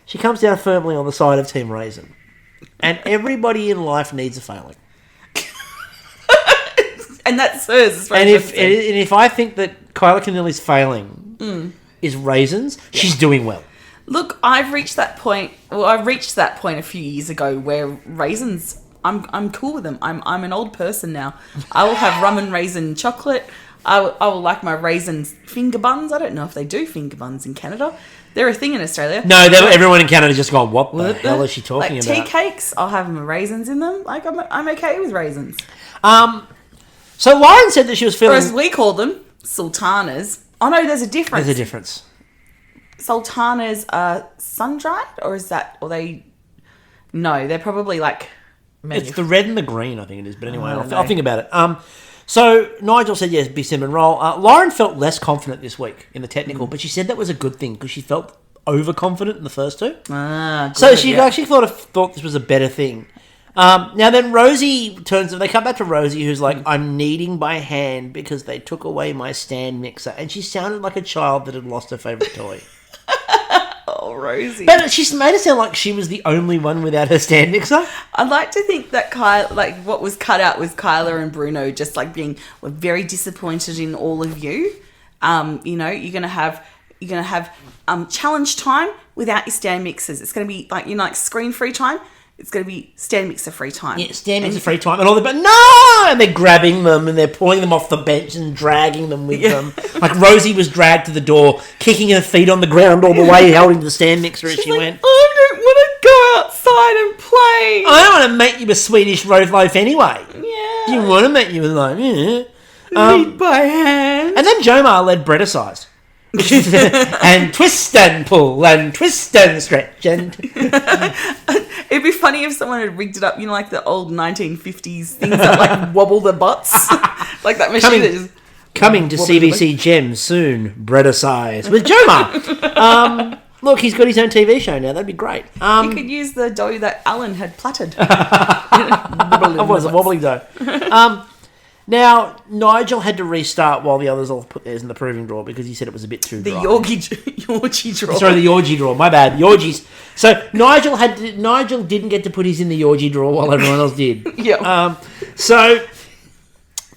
she comes down firmly on the side of Team Raisin, and everybody in life needs a failing. And that's hers. And if I think that Kyla Keneally's failing is raisins, she's doing well. Look, I've reached that point. Well, I reached that point a few years ago where raisins, I'm cool with them. I'm an old person now. I will have rum and raisin chocolate. I will like my raisins finger buns. I don't know if they do finger buns in Canada. They're a thing in Australia. No, everyone in Canada just gone, what the hell is she talking about? Tea cakes, I'll have my raisins in them. Like, I'm okay with raisins. So Lauren said that she was feeling... Or as we call them, sultanas. Oh no, there's a difference. There's a difference. Sultanas are sun-dried, or is that... Or they... No, they're probably like... It's the red and the green, I think it is. But anyway, I'll think about it. So Nigel said, yes, big cinnamon roll. Lauren felt less confident this week in the technical, but she said that was a good thing because she felt overconfident in the first two. So she actually thought this was a better thing. Now then Rosie they come back to Rosie, who's like, I'm kneading by hand because they took away my stand mixer. And she sounded like a child that had lost her favourite toy. Oh, Rosie. But she made it sound like she was the only one without her stand mixer. I'd like to think that what was cut out was Kyla and Bruno just like we're very disappointed in all of you. You're gonna have challenge time without your stand mixers. It's gonna be like screen free time. It's going to be stand mixer free time. Yeah, stand mixer free time. And all no! And they're grabbing them and they're pulling them off the bench and dragging them with them. Like Rosie was dragged to the door, kicking her feet on the ground all the way, holding the stand mixer as she went. I don't want to go outside and play. I don't want to make you a Swedish road loaf anyway. Yeah. Do you want to make you a loaf? Yeah. Knead by hand. And then Jomar led Brettacize. And twist and pull and twist and stretch and it'd be funny if someone had rigged it up, like the old 1950s things that like wobble the butts, like that machine. Coming to CBC Gems soon, Brettacize with Jomar. Look, he's got his own TV show now. That'd be great. You could use the dough that Alan had plaited. It was a wobbly dough. Now, Nigel had to restart while the others all put theirs in the proving drawer because he said it was a bit too dry. The Yorgy drawer. Sorry, the Yorgy drawer. My bad. Yorgies. So Nigel didn't get to put his in the Yorgy drawer while everyone else did. Yeah. So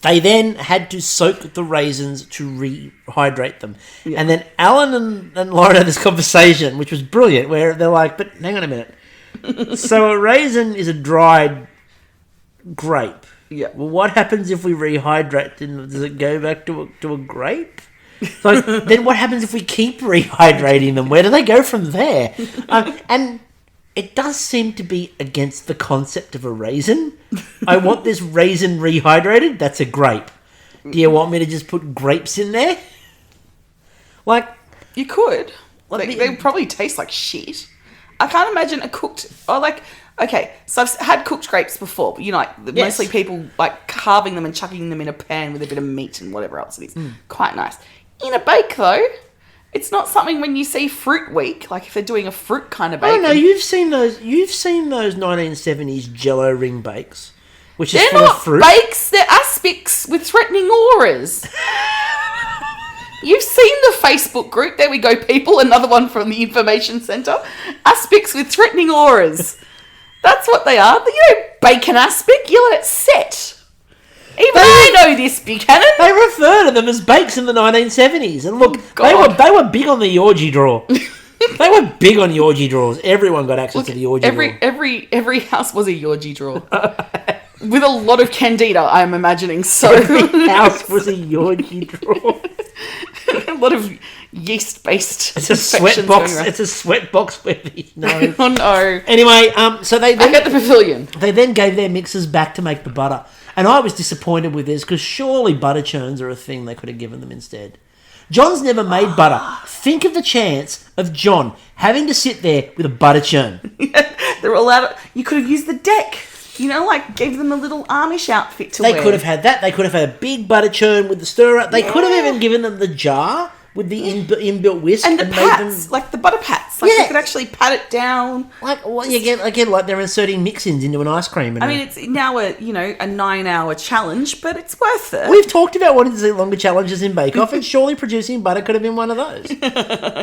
they then had to soak the raisins to rehydrate them. Yeah. And then Alan and Lauren had this conversation, which was brilliant, where they're like, but hang on a minute. So a raisin is a dried grape. Yeah. Well, what happens if we rehydrate them? Does it go back to a grape? So then what happens if we keep rehydrating them? Where do they go from there? And it does seem to be against the concept of a raisin. I want this raisin rehydrated. That's a grape. Do you want me to just put grapes in there? Like, you could. They probably taste like shit. I can't imagine a cooked... Okay, so I've had cooked grapes before, but mostly people like carving them and chucking them in a pan with a bit of meat and whatever else it is. Quite nice. In a bake, though, it's not something when you see Fruit Week, like if they're doing a fruit kind of bake. Oh no, you've seen those 1970s Jello ring bakes, which is they're full not of fruit. Bakes, they're aspics with threatening auras. You've seen the Facebook group. There we go, people. Another one from the information centre. Aspics with threatening auras. That's what they are. You know, bacon aspic. You let it set. Even I know this, Buchanan. They refer to them as bakes in the 1970s. And look, they were big on the Yorgy drawer. They were big on Yorgy drawers. Everyone got access to the Yorgy drawer. Every house was a Yorgy drawer. With a lot of candida, I'm imagining. So every house was a Yorgy drawer. A lot of yeast-based. It's a sweat box. It's a sweat box where no. Oh no. Anyway, so they then back at the pavilion. They then gave their mixers back to make the butter, and I was disappointed with this because surely butter churns are a thing they could have given them instead. John's never made butter. Think of the chance of John having to sit there with a butter churn. They're all out. You could have used the deck. You know, like, gave them a little Amish outfit to wear. They could have had that. They could have had a big butter churn with the stirrer. They could have even given them the jar with the inbuilt whisk. And the pats, like the butter pats. Like, they could actually pat it down. Like, what you get, again, like they're inserting mix-ins into an ice cream. I mean, it's now a 9-hour challenge, but it's worth it. We've talked about wanting to see longer challenges in Bake Off, and surely producing butter could have been one of those.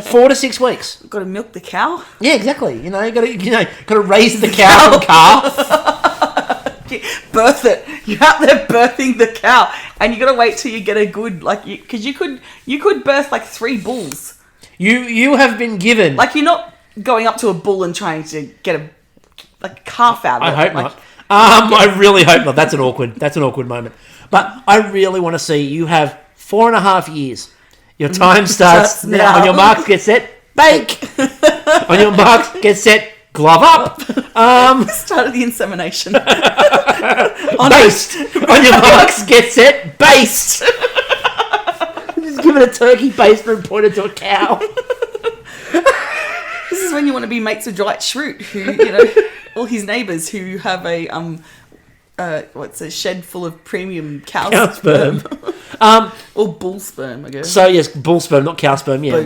4 to 6 weeks. Got to milk the cow. Yeah, exactly. You got to raise the cow from calf. Birth it. You're out there birthing the cow, and you got to wait till you get a good because you could birth like 3 bulls. You have been given like you're not going up to a bull and trying to get a calf out of it. I hope not. I really hope not. That's an awkward moment. But I really want to see you have 4.5 years. Your time starts now. On your marks, get set, bake. On your marks, get set, glove up. Start of the insemination. Based. On your marks, get set, based. Just give it a turkey baster and point it to a cow. This is when you want to be mates with Dwight Schrute, who, all his neighbours who have a shed full of premium cow sperm. Or bull sperm, I guess. So, yes, bull sperm, not cow sperm, yeah.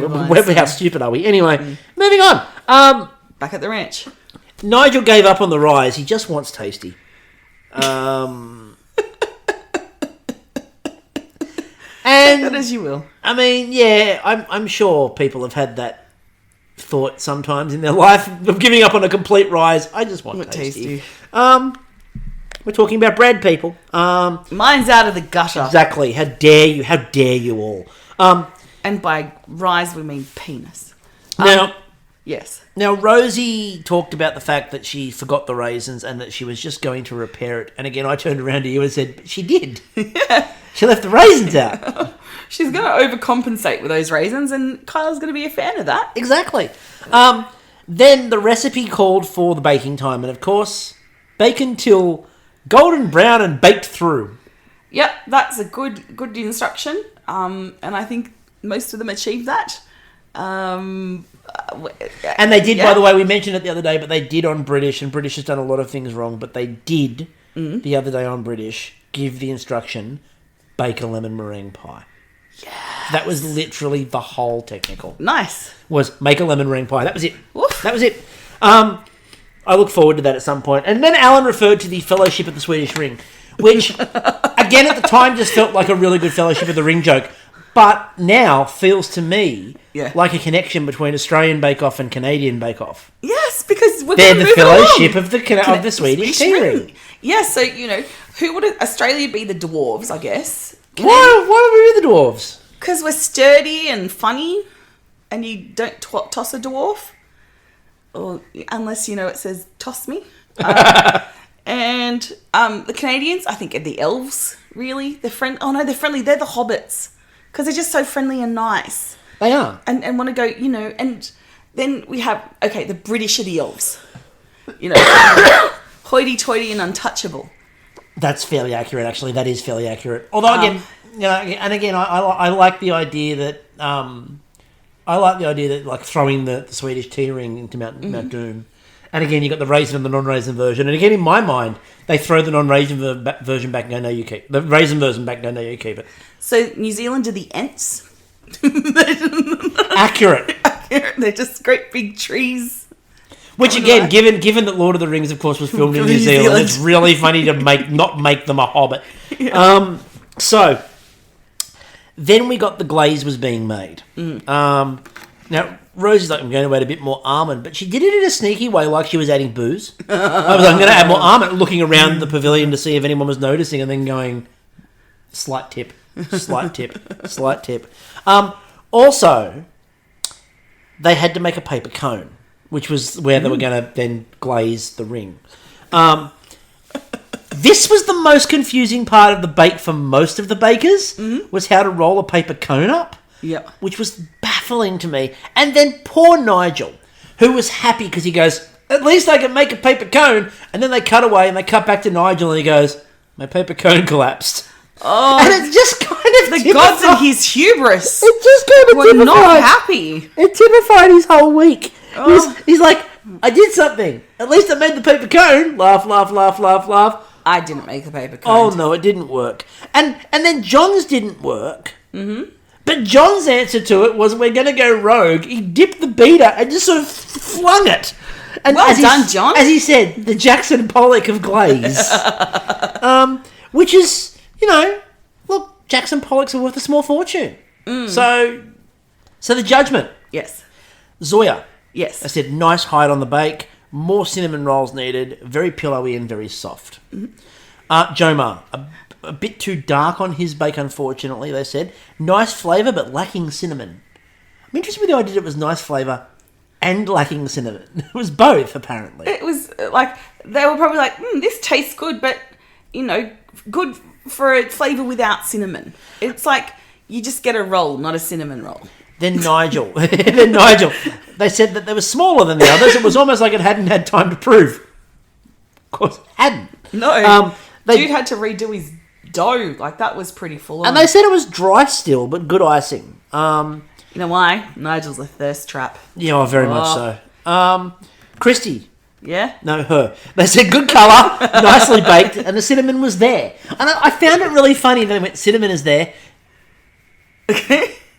How stupid are we? Anyway, moving on. Back at the ranch. Nigel gave up on the rise. He just wants Tasty. And that as you will. I mean, yeah, I'm sure people have had that thought sometimes in their life of giving up on a complete rise. I just want Tasty. We're talking about bread, people. Mine's out of the gutter. Exactly. How dare you all? And by rise we mean penis. Now, yes. Now, Rosie talked about the fact that she forgot the raisins and that she was just going to repair it. And again, I turned around to you and said, she did. Yeah. She left the raisins out. She's going to overcompensate with those raisins, and Kyle's going to be a fan of that. Exactly. Then the recipe called for the baking time. And, of course, bake until golden brown and baked through. Yep, that's a good instruction. And I think most of them achieved that. And they did, by the way, we mentioned it the other day, but they did on British, and British has done a lot of things wrong, but they did, the other day on British, give the instruction, bake a lemon meringue pie. Yes. That was literally the whole technical. Nice. Was make a lemon meringue pie. That was it. Oof. That was it. I look forward to that at some point. And then Alan referred to the Fellowship of the Swedish Ring, which, again, at the time just felt like a really good Fellowship of the Ring joke. But now feels to me like a connection between Australian Bake Off and Canadian Bake Off. Yes, because they're the Fellowship of the Swedish Tea Ring. Yeah, so who would Australia be the dwarves? I guess. Why would we be the dwarves? Because we're sturdy and funny, and you don't toss a dwarf, or unless it says toss me. And the Canadians, I think, are the elves. Really, they're friendly. Oh no, they're friendly. They're the hobbits. Because they're just so friendly and nice. They are. And want to go, and then we have, the British are the elves. Hoity-toity and untouchable. That's fairly accurate, actually. That is fairly accurate. Although, again, I like the idea that, like, throwing the Swedish tea ring into Mount Doom. And again, you got the raisin and the non-raisin version. And again, in my mind, they throw the non-raisin version back and go, no, you keep the raisin version back and go, no, you keep it. So New Zealand are the Ents? Accurate. They're just great big trees. Which again, given that Lord of the Rings, of course, was filmed in New Zealand, it's really funny to not make them a hobbit. Yeah. So Then we got the glaze was being made. Now, Rosie's like, I'm going to add a bit more almond, but she did it in a sneaky way, like she was adding booze. I was like, I'm going to add more almond, looking around the pavilion to see if anyone was noticing, and then going, slight tip, slight tip, slight tip. Also, they had to make a paper cone, which was where they were going to then glaze the ring. This was the most confusing part of the bake for most of the bakers, was how to roll a paper cone up. Yep. Which was baffling to me. And then poor Nigel, who was happy because he goes, at least I can make a paper cone. And then they cut away and they cut back to Nigel and he goes, my paper cone collapsed. Oh, and it just kind of the gods and his hubris. It just kind of were not happy. It typified his whole week. He's like, I did something. At least I made the paper cone. Laugh, laugh, laugh, laugh, laugh. I didn't make the paper cone. Oh no, it didn't work. And then John's didn't work. But John's answer to it was, we're going to go rogue. He dipped the beater and just sort of flung it. And well done, John. As he said, the Jackson Pollock of glaze. Which is, look, Jackson Pollocks are worth a small fortune. So the judgment. Yes. Zoya. Yes. I said, nice height on the bake. More cinnamon rolls needed. Very pillowy and very soft. Jomar. A bit too dark on his bake, unfortunately, they said. Nice flavour, but lacking cinnamon. I'm interested with the idea that it was nice flavour and lacking cinnamon. It was both, apparently. It was like, they were probably like, this tastes good, but, good for a flavour without cinnamon. It's like, you just get a roll, not a cinnamon roll. Then Nigel. They said that they were smaller than the others. It was almost like it hadn't had time to prove. Of course, it hadn't. No. Dude had to redo his dough. Like, that was pretty full on. And they said it was dry still, but good icing. You know why? Nigel's a thirst trap. Yeah, very much so. Kristi. Yeah? No, her. They said good colour, nicely baked, and the cinnamon was there. And I found it really funny that they went, cinnamon is there.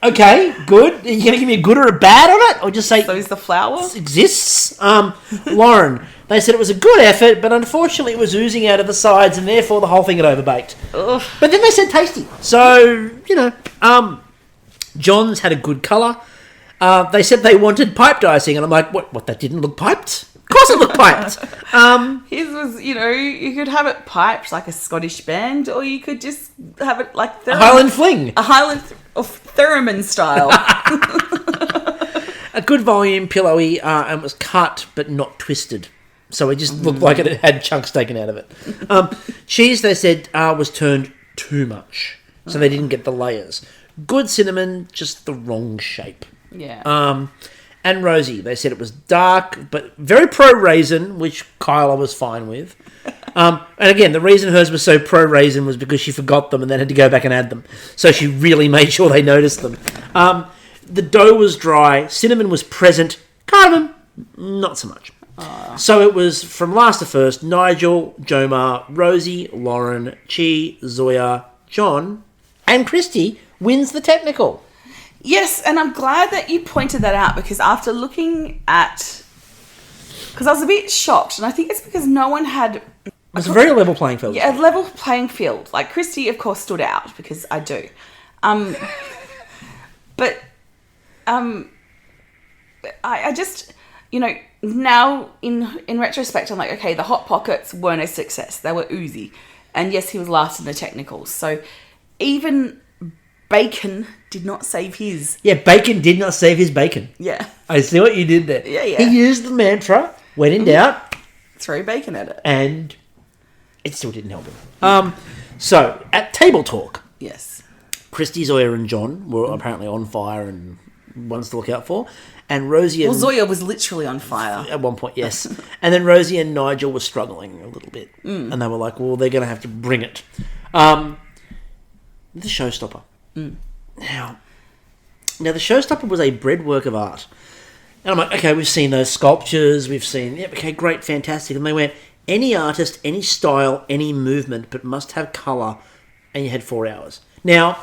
Okay, good. Are you going to give me a good or a bad on it? Or just say... So is the flour? Exists. Lauren, they said it was a good effort, but unfortunately it was oozing out of the sides, and therefore the whole thing had overbaked. Ugh. But then they said tasty. So, John's had a good colour. They said they wanted piped icing, and I'm like, what, that didn't look piped? Of course it looked piped. His was, you could have it piped like a Scottish band, or you could just have it like... A Highland fling. A Highland... of theremin style. A good volume, pillowy, and was cut but not twisted. So it just looked like it had chunks taken out of it. Cheese, they said, was turned too much. So they didn't get the layers. Good cinnamon, just the wrong shape. Yeah. And Rosie, they said it was dark, but very pro-raisin, which Kyla was fine with. And again, the reason hers was so pro-raisin was because she forgot them and then had to go back and add them. So she really made sure they noticed them. The dough was dry. Cinnamon was present. Cardamom, not so much. So it was from last to first, Nigel, Jomar, Rosie, Lauren, Chi, Zoya, John, and Kristi wins the technical. Yes, and I'm glad that you pointed that out, because after looking at... Because I was a bit shocked, and I think it's because no one had... It was a very level playing field. Yeah, a level playing field. Like, Kristi, of course, stood out, because I do. But I just, now in retrospect, I'm like, okay, the Hot Pockets weren't a success. They were oozy. And yes, he was last in the technicals. So even Bacon did not save his. Yeah, Bacon did not save his bacon. Yeah. I see what you did there. Yeah. He used the mantra, when in doubt. Throw bacon at it. And it still didn't help him. So, at table talk. Yes. Kristi, Zoya and John were apparently on fire and ones to look out for. And Rosie and... Well, Zoya was literally on fire. At one point, yes. And then Rosie and Nigel were struggling a little bit. And they were like, well, they're going to have to bring it. The showstopper. Now, the showstopper was a bread work of art. And I'm like, okay, we've seen those sculptures. We've seen... Yeah, okay, great, fantastic. And they went, any artist, any style, any movement, but must have colour. And you had 4 hours. Now,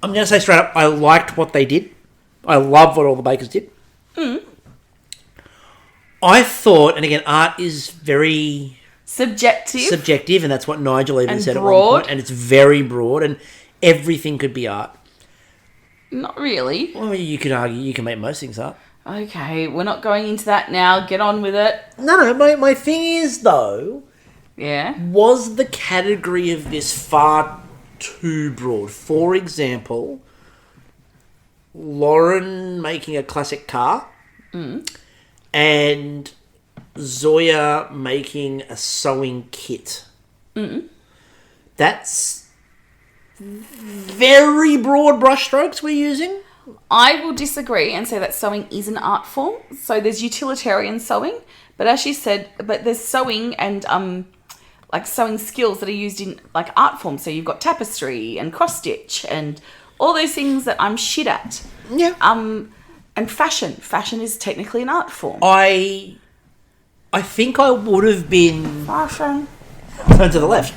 I'm going to say straight up, I liked what they did. I love what all the bakers did. I thought, and again, art is very... Subjective. And that's what Nigel even said broad. At one point. And it's very broad. And everything could be art. Not really. Well, you could argue you can make most things art. Okay, we're not going into that now. Get on with it. No, my thing is, though, Yeah. was the category of this far too broad? For example, Lauren making a classic car and Zoya making a sewing kit. That's very broad brushstrokes we're using. I will disagree and say that sewing is an art form. So there's utilitarian sewing, but as you said, but there's sewing and like sewing skills that are used in like art forms. So you've got tapestry and cross stitch and all those things that I'm shit at. Yeah. And fashion. Fashion is technically an art form. I think I would have been... Fashion. Turn to the left.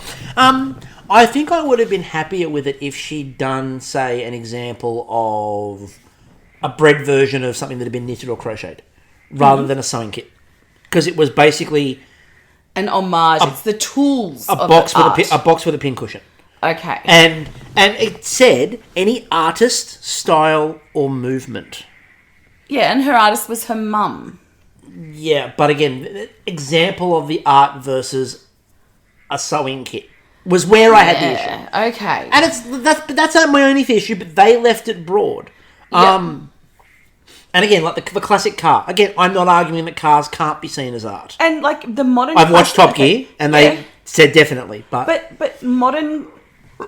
I think I would have been happier with it if she'd done, say, an example of a bread version of something that had been knitted or crocheted, rather than a sewing kit. Because it was basically... An homage. It's the tools of box the art. a box with a pincushion. Okay. And it said any artist, style, or movement. Yeah, and her artist was her mum. Yeah, but again, example of the art versus a sewing kit was where I had the issue. Okay. And that's not my only issue, but they left it broad. Yep. And again, like the classic car. Again, I'm not arguing that cars can't be seen as art. And like the modern... I've watched Top Gear, and they said definitely. But modern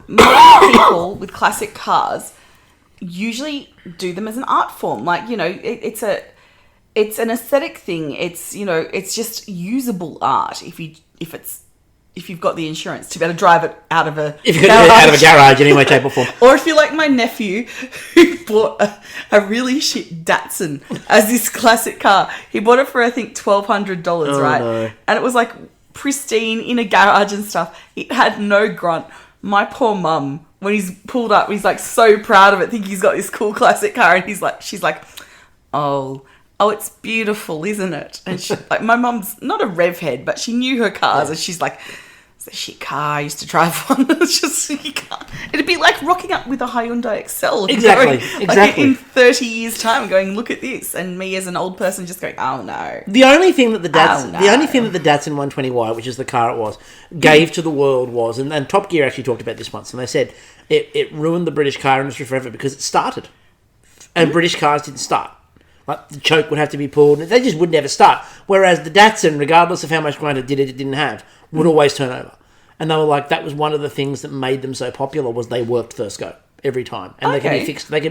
people with classic cars usually do them as an art form. Like, you know, it's an aesthetic thing. It's, you know, it's just usable art if you've got the insurance to be able to drive it out of a if you could get it out of a garage in any way, shape, or form. Or if you're like my nephew who bought a really shit Datsun as this classic car. He bought it for, I think, $1,200, right? No. And it was like pristine in a garage and stuff. It had no grunt. My poor mum, when he's pulled up, he's like so proud of it, thinking he's got this cool classic car, and she's like, oh, it's beautiful, isn't it? And she, like, my mum's not a rev head, but she knew her cars, and she's like, it's a shit car. I used to drive one. It's just, you can't. It'd be like rocking up with a Hyundai Excel. Exactly. Like in 30 years' time, going, look at this, and me as an old person just going, oh no. The only thing that the Datsun 120Y, which is the car it was, gave to the world was, and Top Gear actually talked about this once, and they said it ruined the British car industry forever because it started, and British cars didn't start. Like the choke would have to be pulled, and they just would never start. Whereas the Datsun, regardless of how much grunt it didn't have, would always turn over. And they were like, that was one of the things that made them so popular was they worked first go every time, and they can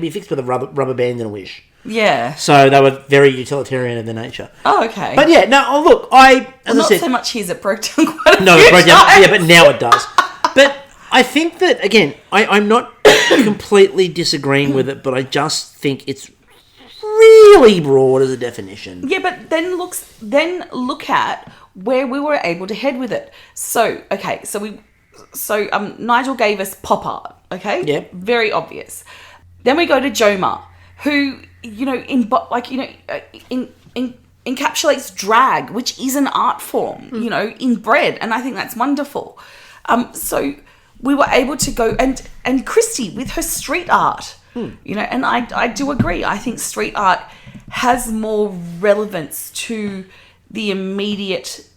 be fixed with a rubber band and a wish. Yeah. So they were very utilitarian in their nature. Oh, okay. But yeah, no. Look, I not said, so much his. It broke down quite a no, few it broke down. times. Yeah, but now it does. But I think that again, I'm not completely disagreeing with it, but I just think it's really broad as a definition. Yeah, but then look at where we were able to head with it. So, okay, so Nigel gave us pop art, okay? Yeah. Very obvious. Then we go to Joma, who, you know, encapsulates drag, which is an art form, you know, in bread, and I think that's wonderful. So we were able to go and Kristie with her street art. You know, and I do agree. I think street art has more relevance to the immediate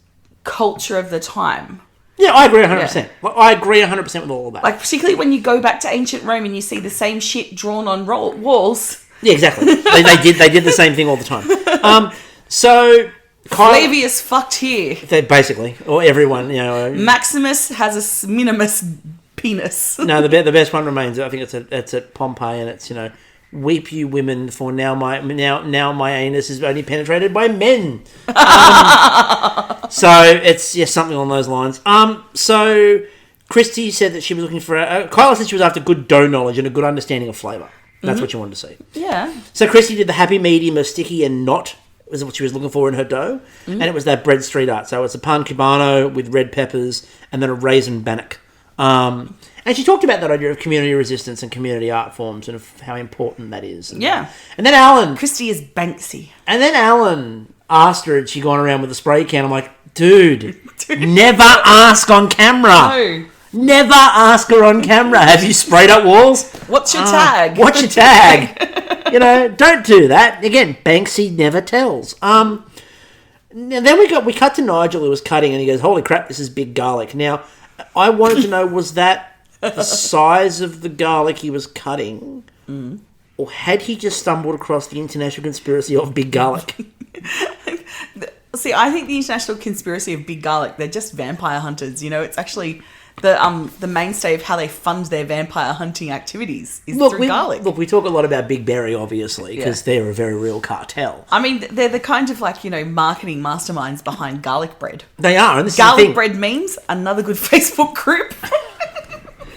culture of the time. Yeah, I agree 100%. Yeah. I agree 100% with all of that. Like, particularly when you go back to ancient Rome and you see the same shit drawn on walls. Yeah, exactly. they did the same thing all the time. So Flavius fucked here. They basically, or everyone, you know. Maximus has a minimus penis. No, the best one remains. I think it's at Pompeii, and it's, you know, weep you women, for now my anus is only penetrated by men. So it's something along those lines. So Kristie said that she was looking for Kyla said she was after good dough knowledge and a good understanding of flavour. That's what you wanted to see. Yeah. So Kristie did the happy medium of sticky and not, was what she was looking for in her dough, and it was that bread street art. So it's a pan cubano with red peppers and then a raisin bannock. And she talked about that idea of community resistance and community art forms and of how important that is. And then Alan... Kristie is Banksy. And then Alan asked her, had she gone around with a spray can? I'm like, dude, never ask on camera. No. Never ask her on camera, have you sprayed up walls? What's your tag? What's your tag? Don't do that. Again, Banksy never tells. Then we cut to Nigel, who was cutting, and he goes, holy crap, this is big garlic. Now, I wanted to know, was that the size of the garlic he was cutting? Or had he just stumbled across the international conspiracy of big garlic? See, I think the international conspiracy of big garlic, they're just vampire hunters. It's actually the mainstay of how they fund their vampire hunting activities is through garlic. Look, we talk a lot about Big Berry, obviously, because they're a very real cartel. I mean, they're the kind of marketing masterminds behind garlic bread. They are. And this garlic is the thing. bread memes, another good Facebook group.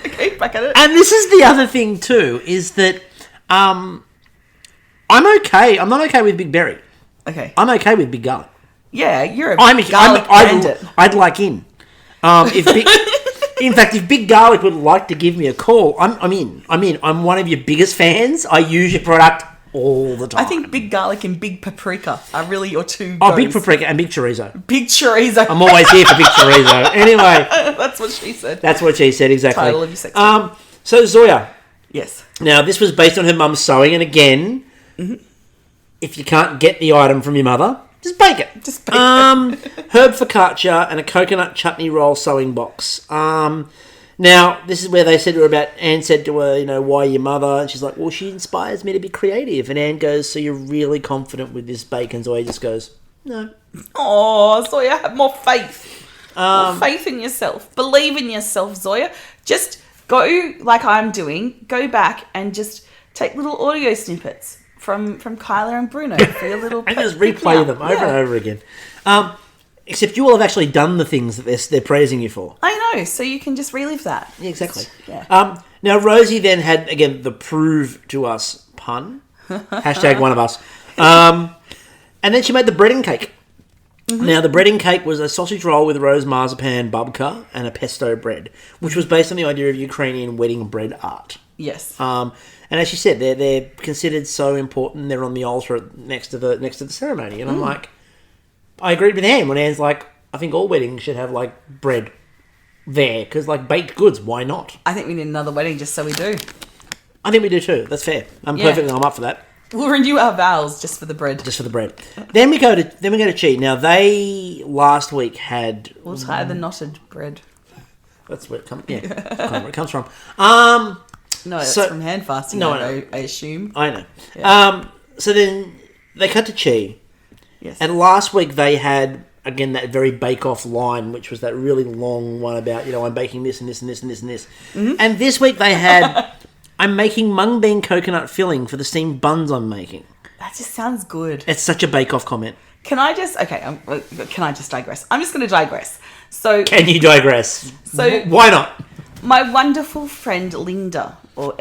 Okay, back at it. And this is the other thing too, is that I'm okay. I'm not okay with Big Berry. Okay. I'm okay with Big Garlic. Yeah, you're a garlic bandit. I'd like in. In fact, if Big Garlic would like to give me a call, I'm in. I'm one of your biggest fans. I use your product all the time. I think Big Garlic and Big Paprika are really your two goes. Big Paprika and Big Chorizo. Big Chorizo. I'm always here for Big Chorizo. Anyway. That's what she said. That's what she said, exactly. Title of your sex So Zoya. Yes. Now, this was based on her mum's sewing, and again, if you can't get the item from your mother, just bake it. Herb focaccia and a coconut chutney roll sewing box. Now, this is where they said to her about, Anne said to her, why your mother? And she's like, well, she inspires me to be creative. And Anne goes, so you're really confident with this bake? And Zoya just goes, no. Oh, Zoya, have more faith. More faith in yourself. Believe in yourself, Zoya. Just go, like I'm doing, go back and just take little audio snippets from Kyla and Bruno for your little... and just replay them over and over again. Except you will have actually done the things that they're praising you for. I know, so you can just relive that. Yeah, exactly. Yeah. Now, Rosie then had, again, the prove to us pun. Hashtag one of us. And then she made the bread and cake. Now, the bread and cake was a sausage roll with rose marzipan babka and a pesto bread, which was based on the idea of Ukrainian wedding bread art. Yes. And as she said, they're considered so important. They're on the altar next to the ceremony, and I'm like, I agreed with Anne when Anne's like, I think all weddings should have bread there because baked goods. Why not? I think we need another wedding just so we do. I think we do too. That's fair. I'm up for that. We'll renew our vows just for the bread. Just for the bread. Then we go to Chi. Now they last week had. We'll tie the knotted bread. That's where it comes. Yeah, kind of where it comes from. No, it's from hand fasting. No, I assume. I know. Yeah. So then they cut to Chi. Yes. And last week they had, again, that very bake-off line, which was that really long one about, I'm baking this and this and this and this and this. And this week they had, I'm making mung bean coconut filling for the steamed buns I'm making. That just sounds good. It's such a bake-off comment. Can I just digress? I'm just going to digress. So, can you digress? So why not? My wonderful friend Linda, or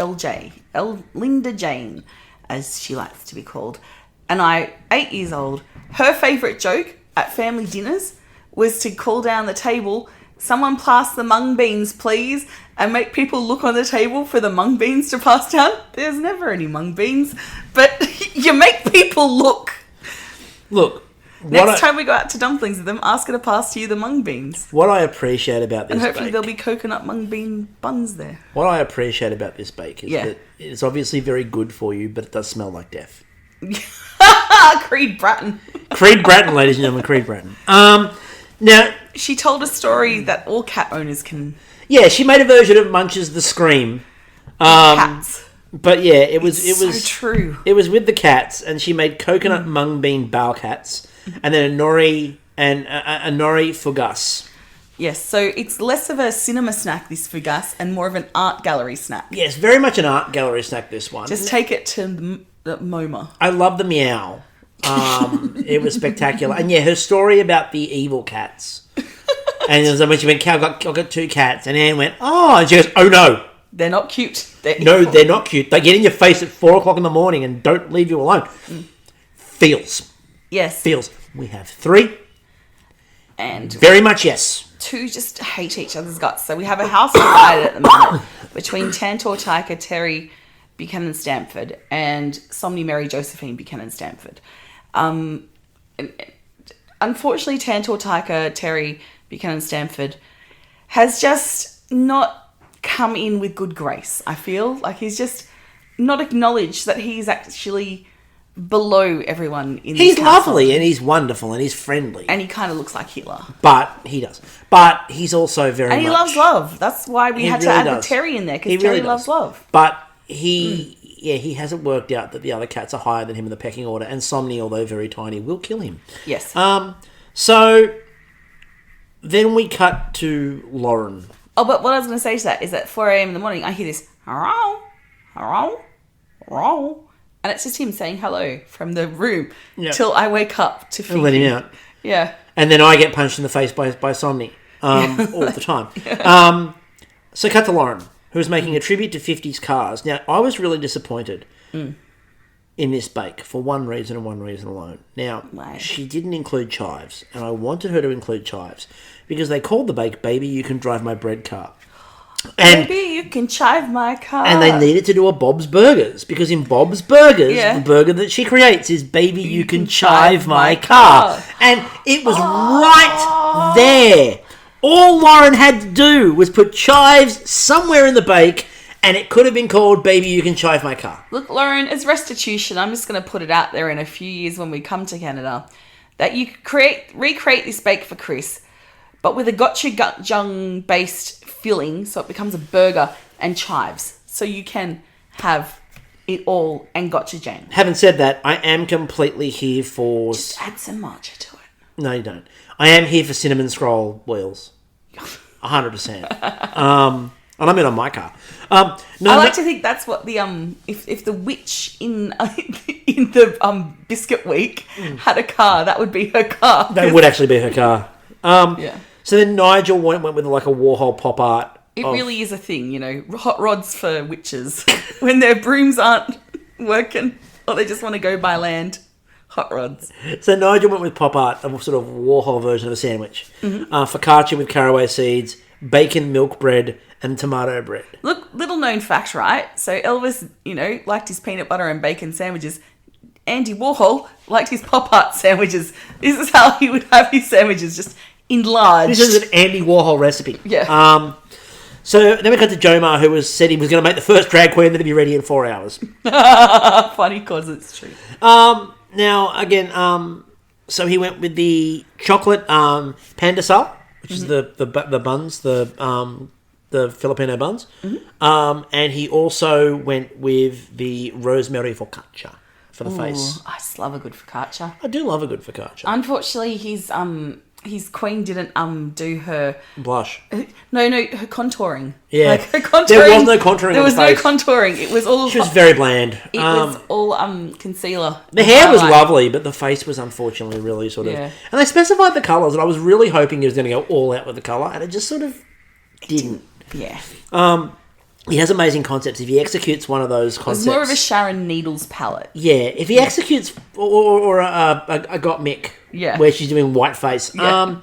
Linda Jane, as she likes to be called, and I, 8 years old, her favourite joke at family dinners was to call down the table, someone pass the mung beans, please, and make people look on the table for the mung beans to pass down. There's never any mung beans, but you make people look. Look. Next time we go out to dumplings with them, ask her to pass to you the mung beans. What I appreciate about this and hopefully there'll be coconut mung bean buns there. What I appreciate about this bake is that it's obviously very good for you, but it does smell like death. Creed Bratton. Creed Bratton, ladies and gentlemen, Creed Bratton. Now she told a story that all cat owners can. Yeah, she made a version of Munch's The Scream. Cats. But yeah, it was so true. It was with the cats, and she made coconut mung bean bao cats, and then a nori fugas. Yes, so it's less of a cinema snack, this fugas, and more of an art gallery snack. Yes, very much an art gallery snack, this one. Just take it to the MoMA. I love the meow. It was spectacular. And yeah, her story about the evil cats. And when she went, I've got 2 cats. And Anne went, oh. And she goes, oh no. They're not cute. They're not cute. They get in your face at 4 o'clock in the morning and don't leave you alone. Feels. Yes. Feels. We have 3. And very much yes. 2 just hate each other's guts. So we have a house divided at the moment between Tantor Taika, Terry Buchanan Stamford, and Somni Mary Josephine Buchanan Stamford. Unfortunately, Tantor Taika, Terry Buchanan Stamford has just not come in with good grace, I feel. Like he's just not acknowledged that he's actually below everyone in He's this household. lovely and he's wonderful and he's friendly. And he kind of looks like Hitler. But he does. But he's also very And he much... loves love. That's why we had to add does. the Terry in there, He because really Terry does. loves love. But he hasn't worked out that the other cats are higher than him in the pecking order, and Somni, although very tiny, will kill him. Yes. So then we cut to Lauren. Oh, but what I was going to say to that is at 4 a.m. in the morning, I hear this, hello, hello, hello. And it's just him saying hello from the room till I wake up to feed Let him him. out. Yeah. And then I get punched in the face by Somni all the time. So cut to Lauren, who was making a tribute to 50s cars. Now, I was really disappointed in this bake for one reason and one reason alone. Now, she didn't include chives, and I wanted her to include chives because they called the bake Baby You Can Drive My Bread Car. And Maybe you can chive my car. And they needed to do a Bob's Burgers, because in Bob's Burgers, the burger that she creates is Baby You Can Chive My Car. And it was right there. All Lauren had to do was put chives somewhere in the bake, and it could have been called Baby You Can Chive My Car. Look, Lauren, as restitution, I'm just going to put it out there in a few years when we come to Canada, that you recreate this bake for Chris, but with a gochujang based filling, so it becomes a burger and chives, so you can have it all and gochujang. Having said that, I am completely here for... Just add some matcha to it. No, you don't. I am here for cinnamon scroll wheels. 100%. And I'm in on my car. I like to think that's what the if the witch in the biscuit week had a car, that would be her car. That would actually be her car. Yeah. So then Nigel went with like a Warhol pop art. It really is a thing, you know, hot rods for witches. When their brooms aren't working or they just want to go by land, hot rods. So Nigel went with pop art, a sort of Warhol version of a sandwich. Focaccia with caraway seeds, bacon, milk bread, and tomato bread. Look, little known fact, right? So Elvis, you know, liked his peanut butter and bacon sandwiches. Andy Warhol liked his pop art sandwiches. This is how he would have his sandwiches, just enlarged. This is an Andy Warhol recipe. Yeah. So then we got to Jomar, who said he was going to make the first drag queen that'd be ready in 4 hours. Funny, because it's true. Now, again, so he went with the chocolate pandesal, which is the buns, the Filipino buns. And he also went with the rosemary focaccia for the face. I just love a good focaccia. I do love a good focaccia. Unfortunately, his queen didn't do her Blush. No, her contouring. Yeah. Like her contouring. There was no contouring. There was on the no face. contouring. It was all. She was very bland. It was all concealer. The hair was lovely, but the face was unfortunately really sort of... Yeah. And they specified the colours, and I was really hoping he was going to go all out with the colour, and it just sort of didn't. Yeah. He has amazing concepts. If he executes one of those concepts... It was more of a Sharon Needles palette. Yeah, if he executes... Or a Got Mick, where she's doing white face. Yeah.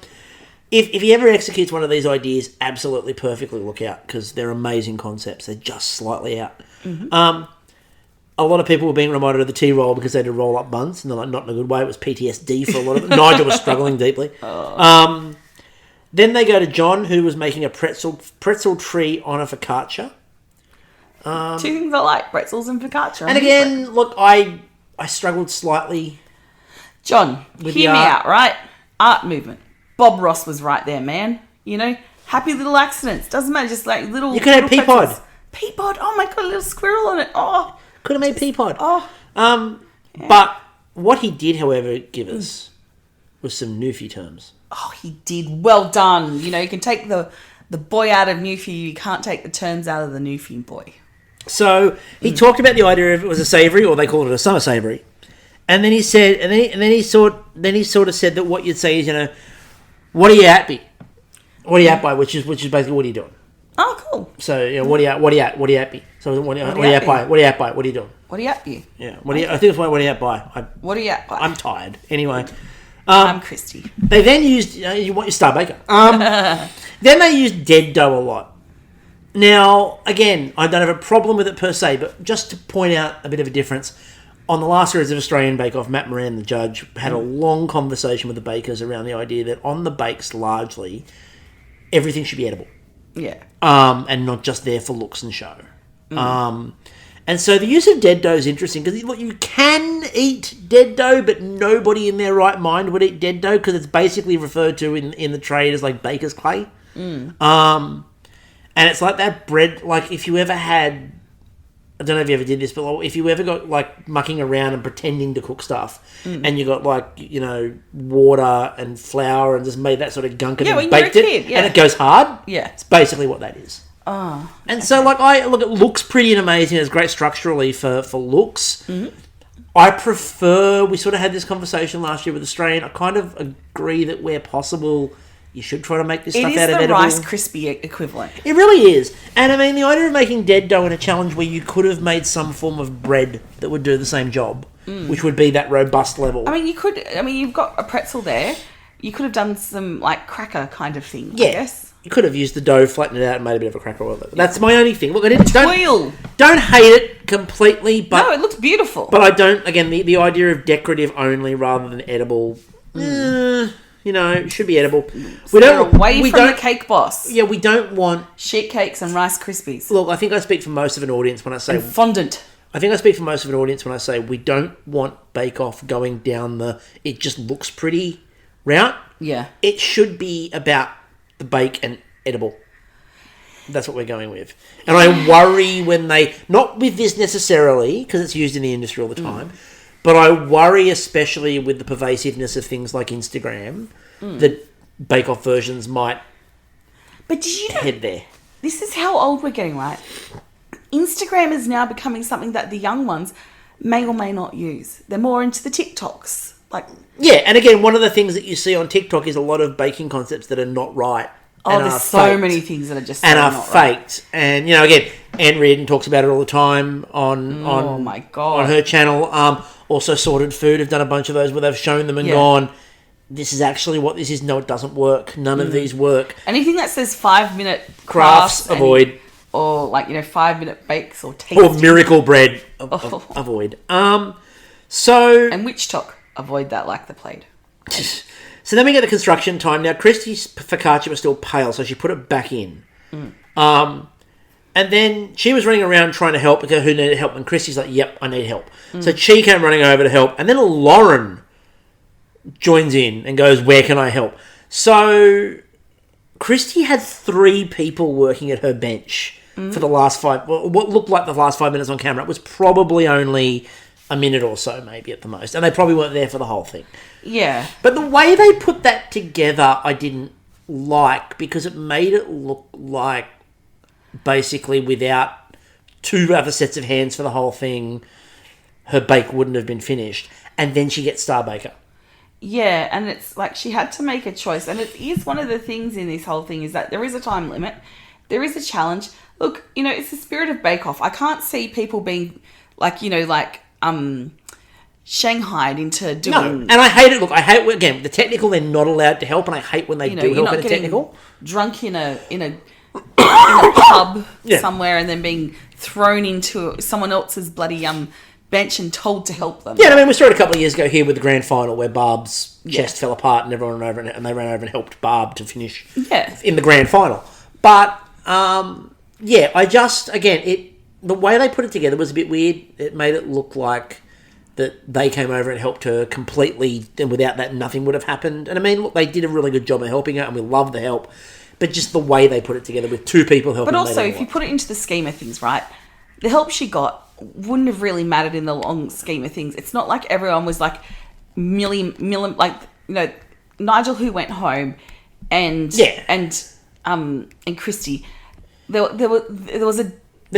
If he ever executes one of these ideas absolutely perfectly, look out, because they're amazing concepts. They're just slightly out. A lot of people were being reminded of the tea roll because they did roll up buns, and they're like, not in a good way. It was PTSD for a lot of them. Nigel was struggling deeply. Then they go to John, who was making a pretzel tree on a focaccia. Two things I like, pretzels and focaccia. And again, look, I struggled slightly. John, with hear the me art. out, right? Art movement. Bob Ross was right there, man. You know, happy little accidents. Doesn't matter, just like little... You could have little Peapod. pretzels. Peapod, oh my God, a little squirrel on it. Oh. Could have made Peapod. Oh. But what he did, however, give us was some Newfie terms. Oh, he did. Well done. You know, you can take the boy out of Newfie, you can't take the terms out of the Newfie boy. So he talked about the idea of it was a savoury, or they called it a summer savoury. And then he said, and then he sort of said that what you'd say is, you know, what are you at be? What are you at by? Which is basically what are you doing? Oh, cool. So you know, what are you at be? So what are you at by? What are you at by? What are you doing? What are you at you? Yeah. I think it's what are you at by? What are you at by? I'm tired. Anyway. I'm Kristie. They then used, you want your Star Baker. Then they used dead dough a lot. Now, again, I don't have a problem with it per se, but just to point out a bit of a difference, on the last series of Australian Bake Off, Matt Moran, the judge, had a long conversation with the bakers around the idea that on the bakes, largely, everything should be edible. Yeah. And not just there for looks and show. And so the use of dead dough is interesting because you can eat dead dough, but nobody in their right mind would eat dead dough because it's basically referred to in the trade as like baker's clay. And it's like that bread, like if you ever had, I don't know if you ever did this, but if you ever got like mucking around and pretending to cook stuff and you got like, water and flour and just made that sort of gunk and baked it and it goes hard. Yeah. It's basically what that is. Oh. And so, it looks pretty and amazing. It's great structurally for looks. I prefer, we sort of had this conversation last year with Australian. I kind of agree that where possible, you should try to make this stuff out of edible. It is the Rice Krispie equivalent. It really is. And I mean, the idea of making dead dough in a challenge where you could have made some form of bread that would do the same job, which would be that robust level. I mean, you've got a pretzel there. You could have done some, like, cracker kind of thing, I guess. You could have used the dough, flattened it out, and made a bit of a cracker oil. That's my only thing. Look, don't hate it completely, but no, it looks beautiful. But I don't. Again, the idea of decorative only rather than edible, it should be edible. We don't away from the cake boss. Yeah, we don't want sheet cakes and Rice Krispies. Look, I think I speak for most of an audience when I say and fondant. I think I speak for most of an audience when I say we don't want Bake Off going down the it just looks pretty route. Yeah, it should be about the bake and edible. That's what we're going with. And I worry when they... Not with this necessarily, because it's used in the industry all the time, but I worry especially with the pervasiveness of things like Instagram that bake-off versions might head there. This is how old we're getting, right? Instagram is now becoming something that the young ones may or may not use. They're more into the TikToks. Yeah, and again, one of the things that you see on TikTok is a lot of baking concepts that are not right. Oh, there's so many things that are just and are faked. Right. And again, Anne Reardon talks about it all the time on my God, on her channel. Also, Sorted Food have done a bunch of those where they've shown them and gone, "This is actually what this is." No, it doesn't work. None of these work. Anything that says 5-minute crafts avoid, or 5-minute bakes or tasty. Or miracle bread avoid. And witch talk. Avoid that like the plague. So then we get the construction time. Now, Kristie's focaccia was still pale, so she put it back in. And then she was running around trying to help because who needed help, and Kristie's like, yep, I need help. So she came running over to help, and then Lauren joins in and goes, where can I help? So Kristie had 3 people working at her bench for the last what looked like the last 5 minutes on camera. It was probably only a minute or so, maybe at the most. And they probably weren't there for the whole thing. Yeah. But the way they put that together, I didn't like, because it made it look like basically without 2 other sets of hands for the whole thing, her bake wouldn't have been finished. And then she gets Star Baker. Yeah, and it's like she had to make a choice. And it is one of the things in this whole thing is that there is a time limit. There is a challenge. Look, it's the spirit of Bake Off. I can't see people being shanghaied into doing... No, and I hate it. Look, I hate, again, the technical, they're not allowed to help, and I hate when they do help in a technical. Drunk in a pub somewhere and then being thrown into someone else's bloody bench and told to help them. Yeah, I mean, we saw it a couple of years ago here with the grand final where Barb's chest fell apart and everyone ran over and they ran over and helped Barb to finish in the grand final. But, I just, again, the way they put it together was a bit weird. It made it look like that they came over and helped her completely, and without that, nothing would have happened. And I mean, look, they did a really good job of helping her, and we love the help. But just the way they put it together with 2 people helping. But also, if you put it into the scheme of things, right, the help she got wouldn't have really mattered in the long scheme of things. It's not like everyone was like Nigel who went home, and Kristie. There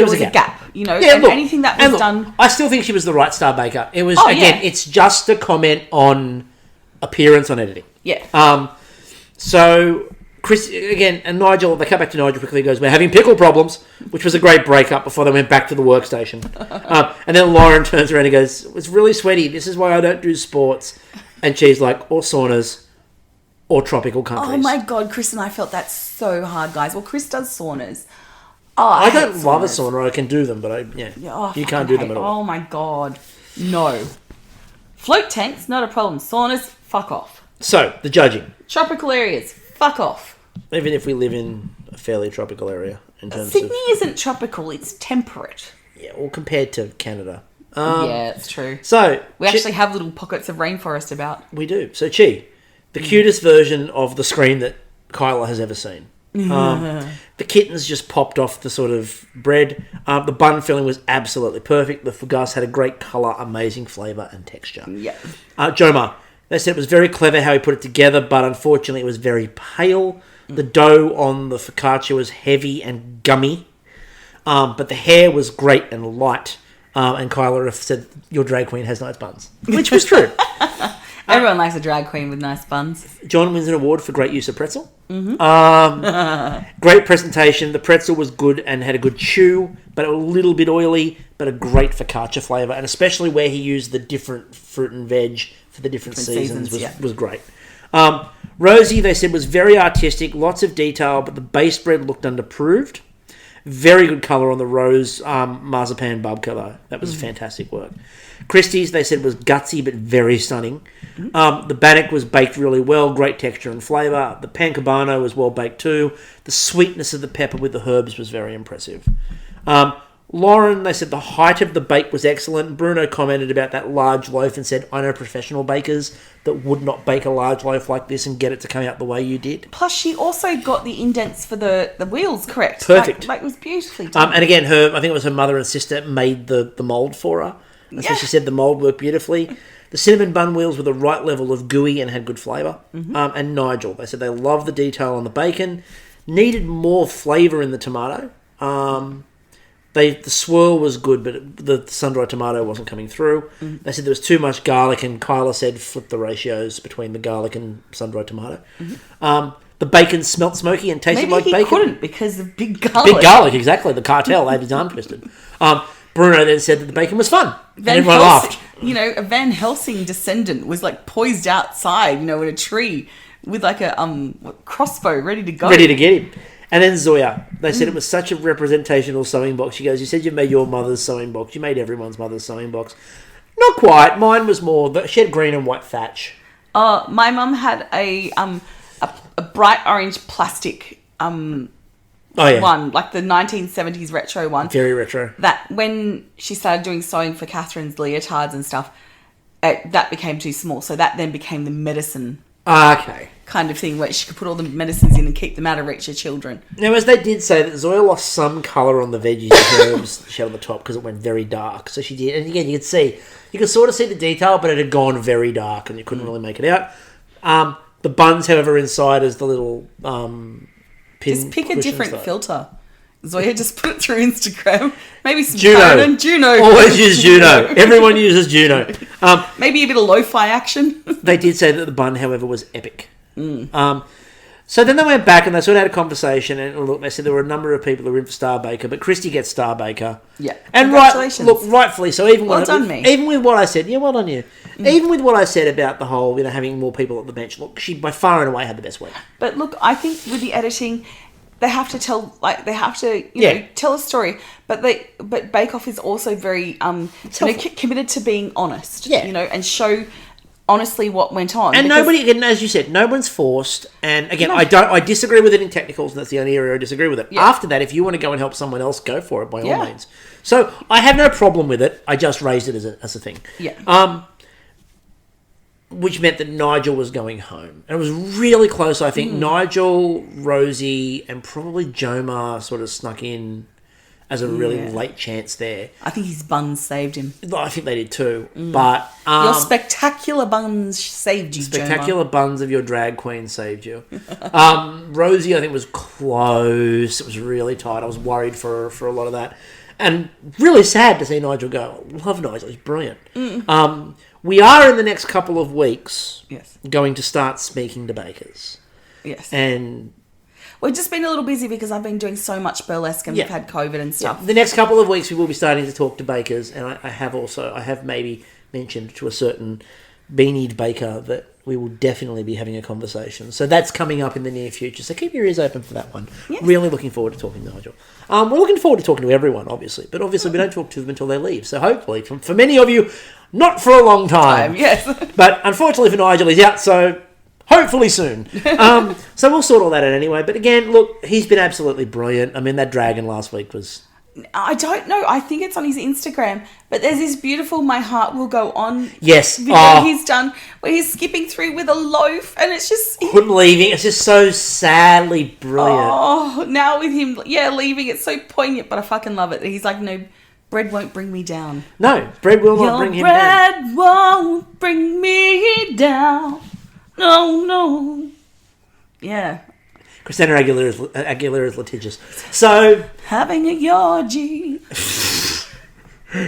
was a gap, Yeah, and look, anything that was done... I still think she was the right Star Baker. It was, it's just a comment on appearance on editing. Yeah. So, Chris, again, and Nigel, they come back to Nigel quickly and goes, we're having pickle problems, which was a great breakup before they went back to the workstation. And then Lauren turns around and goes, it's really sweaty. This is why I don't do sports. And she's like, or saunas, or tropical countries. Oh my God, Chris and I felt that so hard, guys. Well, Chris does saunas. Oh, I don't love a sauna. I can do them, but you can't do them at all. Oh my God, no. Float tanks, not a problem. Saunas, fuck off. So the judging. Tropical areas, fuck off. Even if we live in a fairly tropical area in terms Sydney of... isn't tropical, it's temperate. Yeah, well, compared to Canada. Yeah, it's true. So... We actually have little pockets of rainforest about. We do. So, Chi, the cutest version of the scream that Kyla has ever seen. The kittens just popped off the sort of bread. The bun filling was absolutely perfect. The fougasse had a great colour, amazing flavour and texture. Yeah. Joma, they said it was very clever how he put it together, but unfortunately it was very pale. The dough on the focaccia was heavy and gummy, but the hair was great and light. And Kyla said, your drag queen has nice buns, which was true. Everyone likes a drag queen with nice buns. John wins an award for great use of pretzel. Great presentation. The pretzel was good and had a good chew, but a little bit oily, but a great focaccia flavour, and especially where he used the different fruit and veg for the different seasons was great. Rosie, they said, was very artistic, lots of detail, but the base bread looked underproved. Very good colour on the rose marzipan babka, though. That was fantastic work. Kristie's, they said, was gutsy but very stunning. The bannock was baked really well, great texture and flavour. The pan cabano was well baked too. The sweetness of the pepper with the herbs was very impressive. Lauren, they said the height of the bake was excellent. Bruno commented about that large loaf and said, I know professional bakers that would not bake a large loaf like this and get it to come out the way you did. Plus, she also got the indents for the wheels correct. Perfect. Like it was beautifully done. And again, I think it was her mother and sister made the mould for her. That's what she said, the mould worked beautifully. The cinnamon bun wheels were the right level of gooey and had good flavour. And Nigel, they said they loved the detail on the bacon. Needed more flavour in the tomato. The swirl was good, but the sun-dried tomato wasn't coming through. They said there was too much garlic, and Kyla said flip the ratios between the garlic and sun-dried tomato. The bacon smelt smoky and tasted like bacon. Maybe he couldn't because of big garlic. Big garlic, exactly. The cartel had his arm twisted. Bruno then said that the bacon was fun, and everyone laughed. You know, a Van Helsing descendant was like poised outside, in a tree with like a crossbow ready to go. Ready to get him. And then Zoya, they said it was such a representational sewing box. She goes, you said you made your mother's sewing box. You made everyone's mother's sewing box. Not quite. Mine was more, she had green and white thatch. My mum had a bright orange plastic one, like the 1970s retro one. Very retro. That when she started doing sewing for Catherine's leotards and stuff, that became too small. So that then became the medicine kind of thing where she could put all the medicines in and keep them out of reach of children. Now, as they did say, that Zoya lost some colour on the veggies and herbs she had on the top because it went very dark. So she did. And again, you could sort of see the detail, but it had gone very dark and you couldn't really make it out. The buns, however, inside is the little Just pick a different filter. Zoya just put it through Instagram. Maybe some Juno. Always use Juno. Everyone uses Juno. Maybe a bit of lo-fi action. They did say that the bun, however, was epic. So then they went back and they sort of had a conversation, and look, they said there were a number of people who were in for Star Baker, but Kristi gets Star Baker. Yeah. And rightfully so. Even with what I said, well done you. Even with what I said about the whole, having more people at the bench, look, she by far and away had the best week. But look, I think with the editing, they have to tell, tell a story. But Bake Off is also very committed to being honest. Yeah. And show honestly what went on. And nobody, again, as you said, no one's forced. And again, I disagree with it in technicals, and that's the only area I disagree with it. Yeah. After that, if you want to go and help someone else, go for it by all means. So I have no problem with it. I just raised it as a thing. Yeah. Which meant that Nigel was going home. And it was really close, I think. Nigel, Rosie, and probably Joma sort of snuck in as a really late chance there. I think his buns saved him. I think they did too. But your spectacular buns saved you, Spectacular Joma. buns of your drag queen saved you. Rosie, I think, was close. It was really tight. I was worried for a lot of that. And really sad to see Nigel go. I love Nigel. He's brilliant. We are in the next couple of weeks going to start speaking to bakers. Yes. And we've just been a little busy because I've been doing so much burlesque and we've had COVID and stuff. Yeah. The next couple of weeks we will be starting to talk to bakers, and I have maybe mentioned to a certain beanied baker that we will definitely be having a conversation. So that's coming up in the near future. So keep your ears open for that one. Yes. Really looking forward to talking to Nigel. We're looking forward to talking to everyone, obviously. But obviously we don't talk to them until they leave. So hopefully, for many of you, not for a long time. Yes. But unfortunately for Nigel, he's out. So Hopefully soon. So we'll sort all that out anyway. But again, look, he's been absolutely brilliant. I mean, that dragon last week was... I don't know. I think it's on his Instagram. But there's this beautiful My Heart Will Go On Yes. video he's done where he's skipping through with a loaf and it's just... Him leaving. It's just so sadly brilliant. Oh, now with him, leaving, it's so poignant, but I fucking love it. He's like, no, bread won't bring me down. No, bread will not bring him down. Bread won't bring me down. No. Yeah. Christina Aguilera is litigious. So... Having a Yorgy.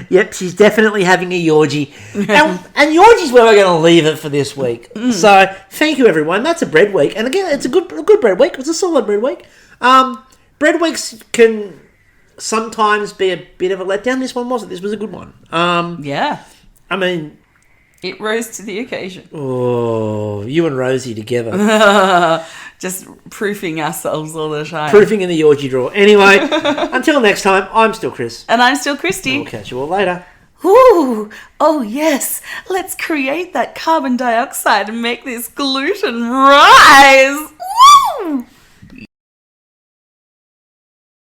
Yep, she's definitely having a Yorgy. And Yorgy's where we're going to leave it for this week. So, thank you, everyone. That's a bread week. And again, it's a good bread week. It's a solid bread week. Bread weeks can sometimes be a bit of a letdown. This one wasn't. This was a good one. Yeah. I mean... It rose to the occasion. Oh, you and Rosie together. Just proofing ourselves all the time. Proofing in the Yorgy drawer. Anyway, until next time, I'm still Chris. And I'm still Kristie. We'll catch you all later. Ooh, oh yes. Let's create that carbon dioxide and make this gluten rise. Woo!